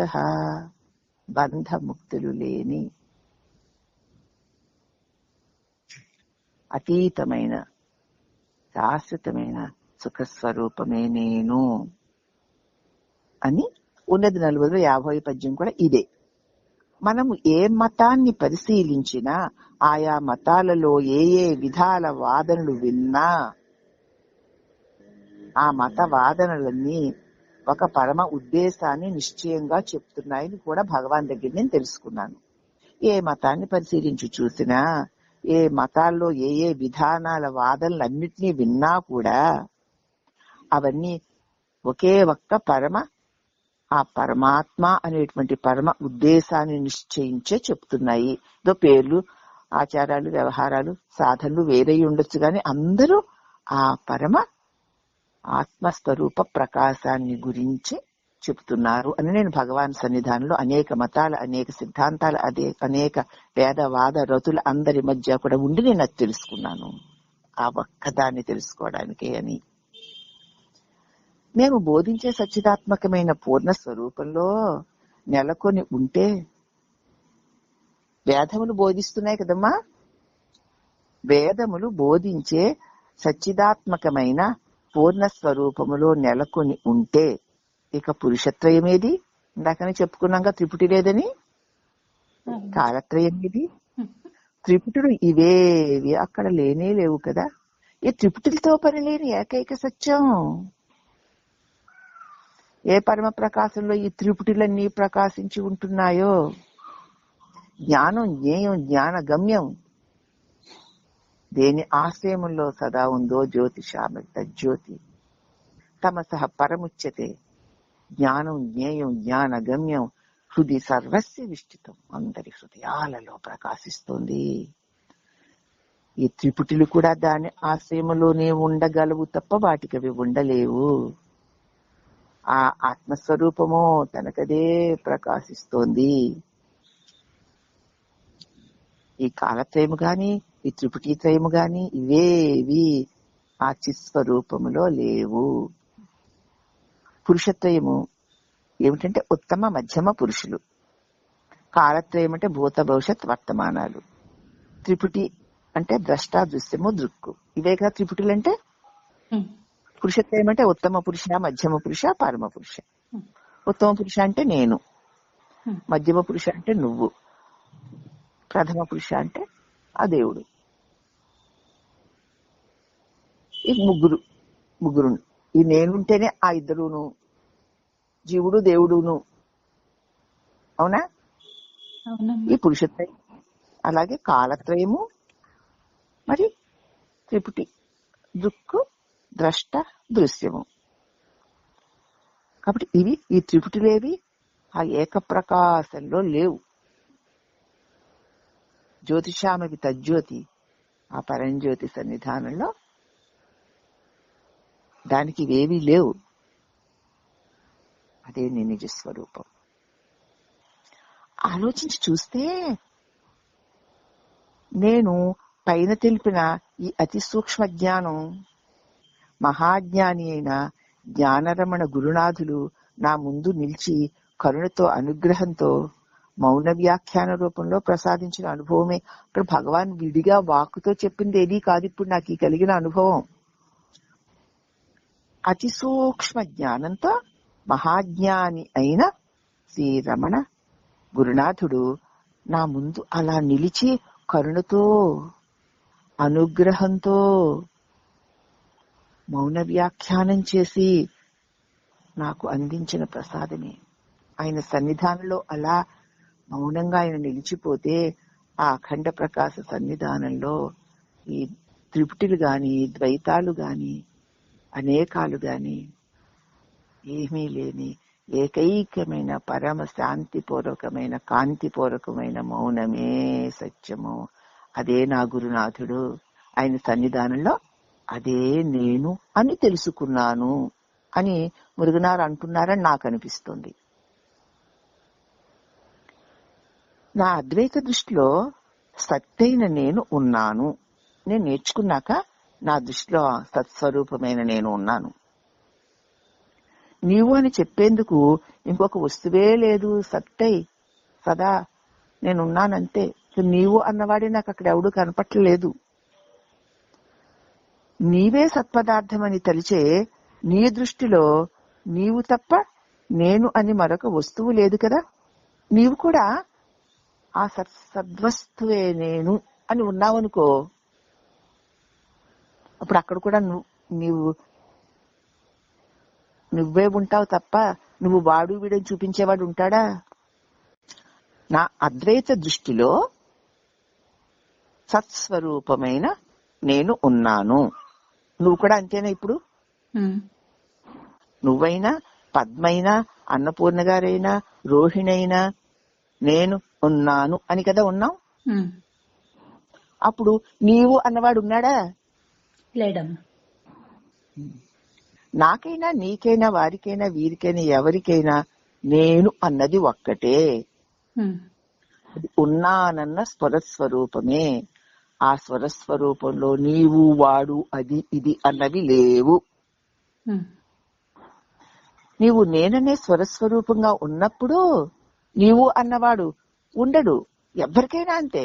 బంధముక్తులు లేని అతీతమైన శాశ్వతమైన సుఖస్వరూపమే నేను అని ఉన్నది. 450వ పద్యం కూడా ఇదే. మనము ఏ మతాన్ని పరిశీలించినా, ఆయా మతాలలో ఏ విధాల వాదనలు విన్నా ఆ మత వాదనలన్నీ ఒక పరమ ఉద్దేశాన్ని నిశ్చయంగా చెప్తున్నాయని కూడా భగవాన్ దగ్గర నేను తెలుసుకున్నాను. ఏ మతాన్ని పరిశీలించి చూసినా, ఏ మతాల్లో ఏ ఏ విధానాల వాదనలన్నిటినీ విన్నా కూడా అవన్నీ ఒకే ఒక్క ఆ పరమాత్మ అనేటువంటి పరమ ఉద్దేశాన్ని నిశ్చయించే చెప్తున్నాయి. దో పేర్లు, ఆచారాలు, వ్యవహారాలు, సాధనలు వేరే ఉండొచ్చు, కానీ అందరూ ఆ పరమ ఆత్మస్వరూప ప్రకాశాన్ని గురించి చెప్తున్నారు అని నేను భగవాన్ సన్నిధానంలో అనేక మతాల, అనేక సిద్ధాంతాల, అనేక వేదవాద రతుల అందరి మధ్య కూడా ఉండి నేను అది తెలుసుకున్నాను. ఆ ఒక్కదాన్ని తెలుసుకోవడానికే అని మేము బోధించే సచ్చిదాత్మకమైన పూర్ణ స్వరూపంలో నెలకొని ఉంటే, వేదములు బోధిస్తున్నాయి కదమ్మా, వేదములు బోధించే సచ్చిదాత్మకమైన పూర్ణ స్వరూపములో నెలకొని ఉంటే ఇక పురుషత్వయం ఏది? ఇందాకనే చెప్పుకున్నాగా త్రిపుటి లేదని. కాలత్రయం ఏది? త్రిపుటుడు ఇవేవి అక్కడ లేనే లేవు కదా. ఈ త్రిపుటులతో పని లేని ఏకైక సత్యం. ఏ పరమ ప్రకాశంలో ఈ త్రిపుటులన్నీ ప్రకాశించి ఉంటున్నాయో, జ్ఞానం జ్ఞేయం జ్ఞాన గమ్యం దేని ఆశ్రయములో సదా ఉందో జ్యోతిషామృత జ్యోతి తమసః పరముచ్యతే. జ్ఞానం జ్ఞేయం జ్ఞాన గమ్యం హృది సర్వస్య విష్టితం, అందరి హృదయాలలో ప్రకాశిస్తోంది. ఈ త్రిపుటులు కూడా దాని ఆశ్రయములోనే ఉండగలవు తప్ప వాటికి అవి ఉండలేవు. ఆ ఆత్మస్వరూపము తనకదే ప్రకాశిస్తోంది. ఈ కాలత్రయము గాని, ఈ త్రిపుటీత్రయము గాని ఇవేవి ఆ చిస్వరూపములో లేవు. పురుషత్వయము ఏమిటంటే ఉత్తమ మధ్యమ పురుషులు. కాలత్రయం అంటే భూత భవిష్యత్ వర్తమానాలు. త్రిపుటి అంటే ద్రష్ట దృశ్యము దృక్కు. ఇవే కదా త్రిపుటులు అంటే. పురుషత్వం అంటే ఉత్తమ పురుష, మధ్యమ పురుష, పరమ పురుష. ఉత్తమ పురుష అంటే నేను, మధ్యమ పురుష అంటే నువ్వు, ప్రథమ పురుష అంటే ఆ దేవుడు. ఈ ముగ్గురు ఈ నేనుంటేనే ఆ ఇద్దరును, జీవుడు దేవుడును. అవునా? ఈ పురుషత్వయం, అలాగే కాలత్రయము, మరి త్రిపుటి దృక్కు ద్రష్ట దృశ్యము. కాబట్టి ఇవి ఈ త్రిపుటులేవి ఆ ఏకప్రకాశంలో లేవు. జ్యోతిషామవి తజ్జ్యోతి, ఆ పరంజ్యోతి సన్నిధానంలో దానికి ఇవేవీ లేవు. అదే నీ నిజ స్వరూపం. ఆలోచించి చూస్తే నేను పైన తెలిపిన ఈ అతి సూక్ష్మ జ్ఞానం మహాజ్ఞాని అయిన జ్ఞానరమణ గురునాథులు నా ముందు నిలిచి కరుణతో అనుగ్రహంతో మౌన వ్యాఖ్యాన రూపంలో ప్రసాదించిన అనుభవమే. ఇక్కడ భగవాన్ విడిగా వాక్కుతో చెప్పింది ఏదీ కాదు. ఇప్పుడు నాకు ఈ కలిగిన అనుభవం అతి సూక్ష్మ జ్ఞానంతో మహాజ్ఞాని అయిన శ్రీ రమణ గురునాథుడు నా ముందు అలా నిలిచి కరుణతో అనుగ్రహంతో మౌన వ్యాఖ్యానం చేసి నాకు అందించిన ప్రసాదమే. ఆయన సన్నిధానంలో అలా మౌనంగా ఆయన నిలిచిపోతే ఆ అఖండ ప్రకాశ సన్నిధానంలో ఈ త్రిపుటులు గాని, ద్వైతాలు గాని, అనేకాలు గాని ఏమీ లేని ఏకైకమైన పరమ శాంతిపూర్వకమైన కాంతిపూర్వకమైన మౌనమే సత్యము. అదే నా గురునాథుడు. ఆయన సన్నిధానంలో అదే నేను అని తెలుసుకున్నాను అని మురుగునారు అంటున్నారని నాకు అనిపిస్తుంది. నా అద్వైత దృష్టిలో సత్తైన నేను ఉన్నాను. నేను నేర్చుకున్నాక నా దృష్టిలో సత్స్వరూపమైన నేను ఉన్నాను. నీవు అని చెప్పేందుకు ఇంకొక వస్తువే లేదు. సత్తై సదా నేనున్నానంతే. నీవు అన్నవాడే నాకు అక్కడ ఎవడు కనపట్టలేదు. నీవే సత్పదార్థమని తలిచే నీ దృష్టిలో నీవు తప్ప నేను అని మరొక వస్తువు లేదు కదా. నీవు కూడా ఆ సద్వస్తువే నేను అని ఉన్నావనుకో, అప్పుడు అక్కడ కూడా నీవు నువ్వే ఉంటావు తప్ప నువ్వు వాడు వీడని చూపించేవాడు ఉంటాడా? నా అద్వైత దృష్టిలో సత్స్వరూపమైన నేను ఉన్నాను. నువ్వు కూడా అంతేనా? ఇప్పుడు నువ్వైనా, పద్మైనా, అన్నపూర్ణ గారైనా, రోహిణైనా నేను ఉన్నాను అని కదా ఉన్నావు. అప్పుడు నీవు అన్నవాడు ఉన్నాడా? లేడమ్మా. నాకైనా, నీకైనా, వారికైనా, వీరికైనా, ఎవరికైనా నేను అన్నది ఒక్కటే. ఉన్నానన్న స్వరస్వరూపమే. ఆ స్వరస్వరూపంలో నీవు, వాడు, అది, ఇది అన్నవి లేవు. నీవు నేననే స్వరస్వరూపంగా ఉన్నప్పుడు నీవు అన్నవాడు ఉండడు. ఎవరికైనా అంతే.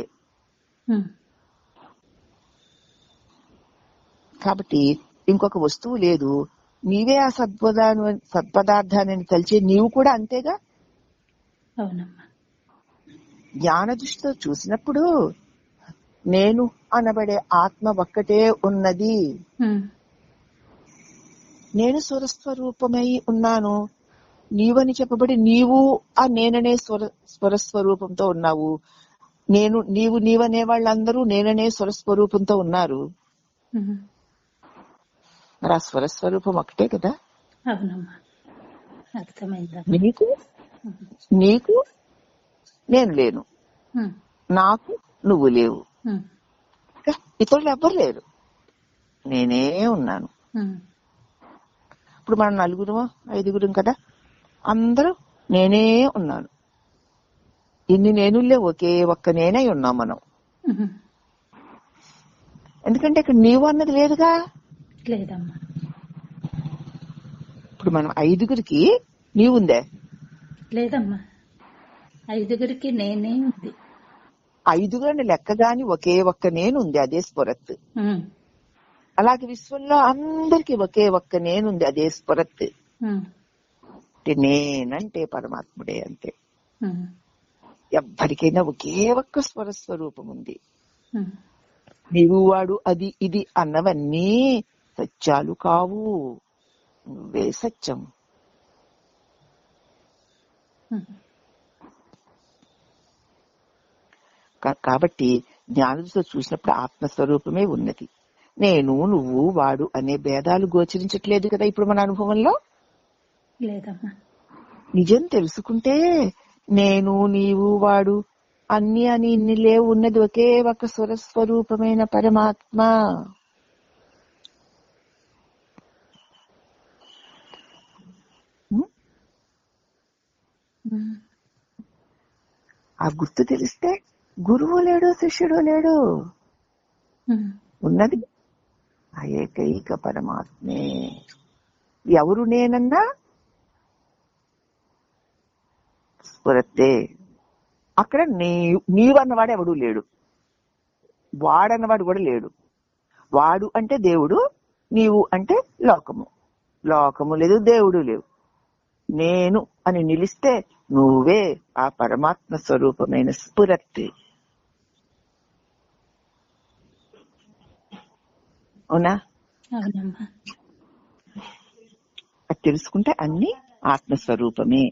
కాబట్టి ఇంకొక వస్తువు లేదు. నీవే ఆ సత్పదార్థాన్ని తలిచే నీవు కూడా అంతేగా. అవునమ్మా. జ్ఞాన దృష్టితో చూసినప్పుడు నేను అనబడే ఆత్మ ఒక్కటే ఉన్నది. నేను స్వరస్వరూపమై ఉన్నాను. నీవని చెప్పబడి నీవు ఆ నేననే స్వరస్వరూపంతో ఉన్నావు. నీవనే వాళ్ళందరూ నేననే స్వరస్వరూపంతో ఉన్నారు. మరి ఆ స్వరస్వరూపం ఒకటే కదా. అవునమ్మా, అర్థమైందా? నీకు నేను లేను, నాకు నువ్వు లేవు, ఇతరులు ఎవ్వరు లేరు, నేనే ఉన్నాను. ఇప్పుడు మనం 4 5 కదా, అందరూ నేనే ఉన్నాను. ఇన్ని నేనులే ఒకే ఒక్క నేనై ఉన్నాం మనం. ఎందుకంటే ఇక్కడ నీవు అన్నది లేదుగా. లేదమ్మా. ఇప్పుడు మనం 5 నీవుందే? లేదమ్మా, 5 నేనే ఉంది. 5 లెక్క గాని ఒకే ఒక్క నేనుంది, అదే స్ఫురత్. అలాగే విశ్వంలో అందరికి ఒకే ఒక్క నేనుంది, అదే స్ఫురత్. నేనంటే పరమాత్ముడే అంతే. ఎవ్వరికైనా ఒకే ఒక్క స్వరస్వరూపం ఉంది. నీవు, వాడు, అది, ఇది అన్నవన్నీ సత్యాలు కావు. నువ్వే సత్యం. కాబట్టి జ్ఞానంతో చూసినప్పుడు ఆత్మస్వరూపమే ఉన్నది. నేను, నువ్వు, వాడు అనే భేదాలు గోచరించట్లేదు కదా ఇప్పుడు మన అనుభవంలో. లేదమ్మా. నిజం తెలుసుకుంటే నేను, నీవు, వాడు అన్ని అని ఇన్ని లేవు, ఉన్నది ఒకే ఒక స్వరస్వరూపమైన పరమాత్మ. ఆ గుర్తు తెలిస్తే గురువు లేడు, శిష్యుడు లేడు, ఉన్నది ఆ ఏకైక పరమాత్మే. ఎవరు నేనన్నా స్ఫురత్తే. అక్కడ నీవన్నవాడు ఎవడు లేడు, వాడన్నవాడు కూడా లేడు. వాడు అంటే దేవుడు, నీవు అంటే లోకము. లోకము లేదు, దేవుడు లేవు. నేను అని నిలిస్తే నువ్వే ఆ పరమాత్మ స్వరూపమైన స్ఫురత్. అవునా? అది తెలుసుకుంటే అన్ని ఆత్మస్వరూపమే.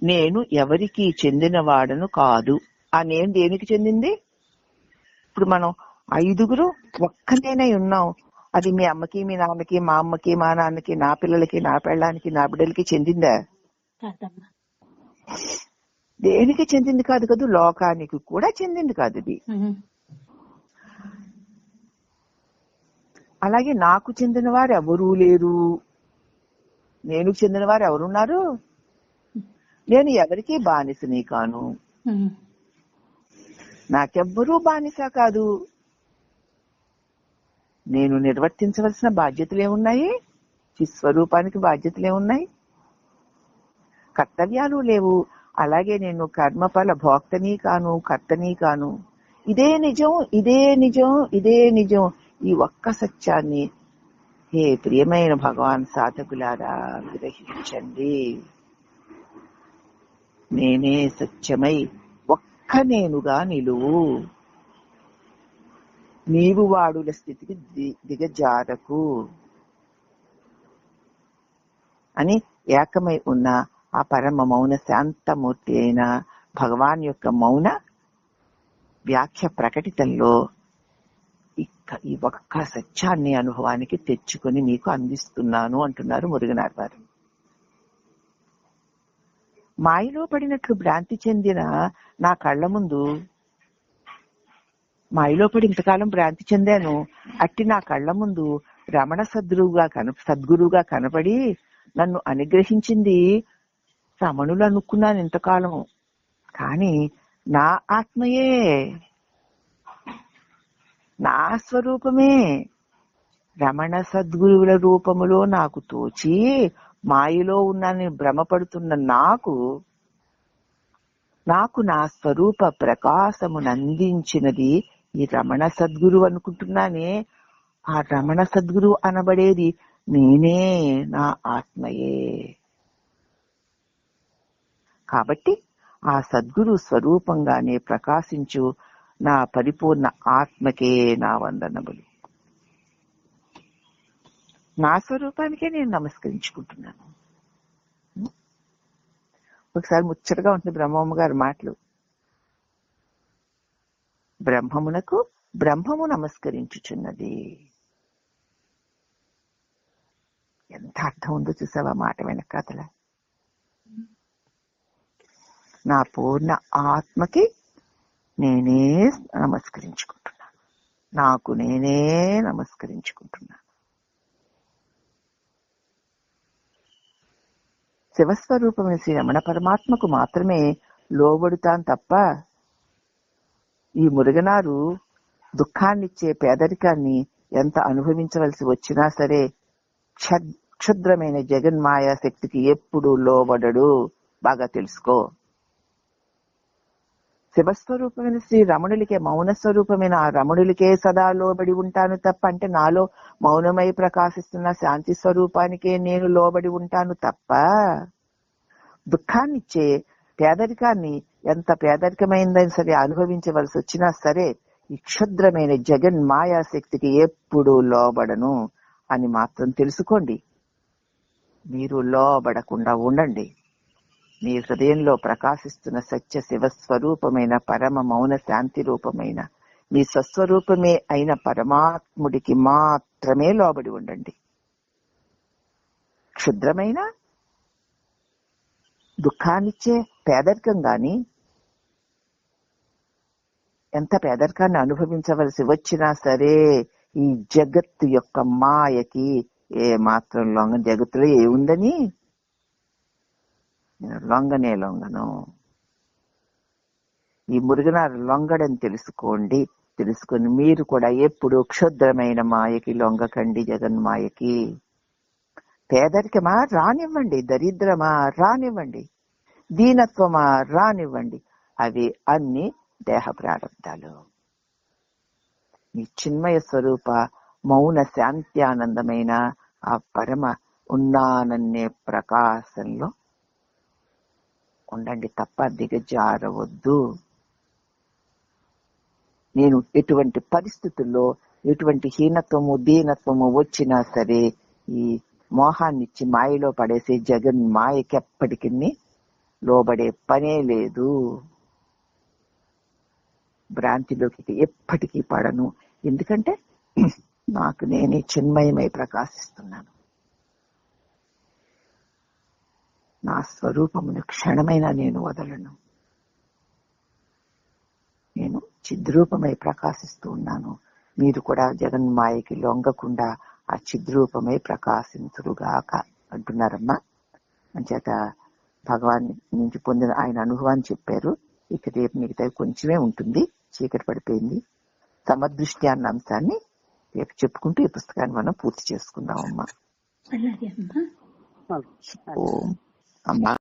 నేను ఎవరికి చెందిన వాడను కాదు. ఆ నేను దేనికి చెందింది? ఇప్పుడు మనం 5 ఒక్కనేనై ఉన్నాం. అది మీ అమ్మకి, మీ నాన్నకి, మా అమ్మకి, మా నాన్నకి, నా పిల్లలకి, నా పెళ్ళానికి, నా బిడ్డలకి చెందిందా? దేనికి చెందింది కాదు కదా. లోకానికి కూడా చెందింది కాదు ఇది. అలాగే నాకు చెందిన వారు ఎవరూ లేరు. నేను చెందిన వారు ఎవరున్నారు? నేను ఎవరికి బానిసని కాను, నాకెవ్వరూ బానిస కాదు. నేను నిర్వర్తించవలసిన బాధ్యతలు ఏమున్నాయి? స్వరూపానికి బాధ్యతలు ఏమున్నాయి? కర్తవ్యాలు లేవు. అలాగే నేను కర్మఫల భోక్తని కాను, కర్తని కాను. ఇదే నిజం, ఇదే నిజం, ఇదే నిజం. ఈ ఒక్క సత్యాన్ని హే ప్రియమైన భగవాన్ సాధకులారా గ్రహించండి. నేనే సత్యమై ఒక్క నేనుగా నిలువు. నీవు వాడుల స్థితికి దిగజారకు అని ఏకమై ఉన్న ఆ పరమ మౌన శాంతమూర్తి అయిన భగవాన్ యొక్క మౌన వ్యాఖ్య ప్రకటితంలో ఈ ఒక్క సత్యాన్ని అనుభవానికి తెచ్చుకొని మీకు అందిస్తున్నాను అంటున్నారు మురుగనార్ వారు. మాయలో పడినట్లు భ్రాంతి చెందిన నా కళ్ళ ముందు, మాయలో పడి ఇంతకాలం భ్రాంతి చెందాను, అట్టి నా కళ్ళ ముందు రమణ సద్గురువుగా కనపడి నన్ను అనుగ్రహించింది రమణులు అనుకున్నాను ఇంతకాలం. కానీ నా ఆత్మయే, నా స్వరూపమే రమణ సద్గురువుల రూపములో నాకు తోచి మాయలో ఉన్నానని భ్రమపడుతున్న నాకు నా స్వరూప ప్రకాశమునందించినది ఈ రమణ సద్గురువు అనుకుంటున్నానే. ఆ రమణ సద్గురువు అనబడేది నేనే, నా ఆత్మయే. కాబట్టి ఆ సద్గురు స్వరూపంగానే ప్రకాశించు నా పరిపూర్ణ ఆత్మకే నా వందనములు. నా స్వరూపానికే నేను నమస్కరించుకుంటున్నాను. ఒకసారి ముచ్చటగా ఉంటుంది బ్రహ్మమ్మ గారి మాటలు. బ్రహ్మమునకు బ్రహ్మము నమస్కరించుచున్నది. ఎంత అర్థం ఉందో చూసావా మాట వెనకాతల. నా పూర్ణ ఆత్మకి నేనే నమస్కరించుకుంటున్నాను, నాకు నేనే నమస్కరించుకుంటున్నాను. శివస్వరూపమైన శ్రీ రమణ పరమాత్మకు మాత్రమే లోబడుతాను తప్ప ఈ మురుగనారు దుఃఖాన్నిచ్చే పేదరికాన్ని ఎంత అనుభవించవలసి వచ్చినా సరే క్షుద్రమైన జగన్మాయా శక్తికి ఎప్పుడు లోబడడు. బాగా తెలుసుకో. శివస్వరూపమైన శ్రీ రమణులకే, మౌన స్వరూపమైన ఆ రమణులకే సదా లోబడి ఉంటాను తప్ప, అంటే నాలో మౌనమై ప్రకాశిస్తున్న శాంతి స్వరూపానికే నేను లోబడి ఉంటాను తప్ప, దుఃఖాన్నిచ్చే పేదరికాన్ని ఎంత పేదరికమైందని సరే అనుభవించవలసి వచ్చినా సరే ఈ క్షుద్రమైన జగన్ మాయా శక్తికి ఎప్పుడు లోబడను అని మాత్రం తెలుసుకోండి. మీరు లోబడకుండా ఉండండి. మీ హృదయంలో ప్రకాశిస్తున్న సత్య శివస్వరూపమైన పరమ మౌన శాంతి రూపమైన మీ స్వస్వరూపమే అయిన పరమాత్ముడికి మాత్రమే లోబడి ఉండండి. క్షుద్రమైన దుఃఖాన్నిచ్చే పేదరికం గాని, ఎంత పేదరికాన్ని అనుభవించవలసి వచ్చినా సరే ఈ జగత్తు యొక్క మాయకి ఏ మాత్రం లొంగ. జగత్తులో ఏముందని నేను లొంగను. ఈ మురుగనారు లొంగడని తెలుసుకొని మీరు కూడా ఎప్పుడు క్షుద్రమైన మాయకి లొంగకండి. జగన్మాయకి. పేదరికమా రానివ్వండి, దరిద్రమా రానివ్వండి, దీనత్వమా రానివ్వండి, అవి అన్ని దేహ ప్రారంధాలు. మీ చిన్మయ స్వరూప మౌన శాంతి ఆనందమైన ఆ పరమ ఉన్నానన్నే ప్రకాశంలో ఉండండి తప్ప దిగజారవద్దు. నేను ఎటువంటి పరిస్థితుల్లో ఎటువంటి హీనత్వము దీనత్వము వచ్చినా సరే ఈ మోహాన్నిచ్చి మాయలో పడేసే జగన్ మాయకి ఎప్పటికీ లోబడే పనే లేదు. భ్రాంతిలోకి ఎప్పటికీ పడను. ఎందుకంటే నాకు నేనే చిన్మయమై ప్రకాశిస్తున్నాను. నా స్వరూపమును క్షణమైనా నేను వదలను. నేను చిద్రూపమై ప్రకాశిస్తూ ఉన్నాను. మీరు కూడా జగన్మాయకి లొంగకుండా ఆ చిద్రూపమై ప్రకాశించురుగాక అంటున్నారమ్మా. అంచేత భగవాన్ నుంచి పొందిన ఆయన అనుభవాన్ని చెప్పారు. ఇక రేపు మిగతా కొంచెమే ఉంటుంది, చీకటి పడిపోయింది. సమదృష్టి అన్న అంశాన్ని రేపు చెప్పుకుంటూ ఈ పుస్తకాన్ని మనం పూర్తి చేసుకుందాం అమ్మా. అలాగే అమ్మా. ఓం అమ్మా.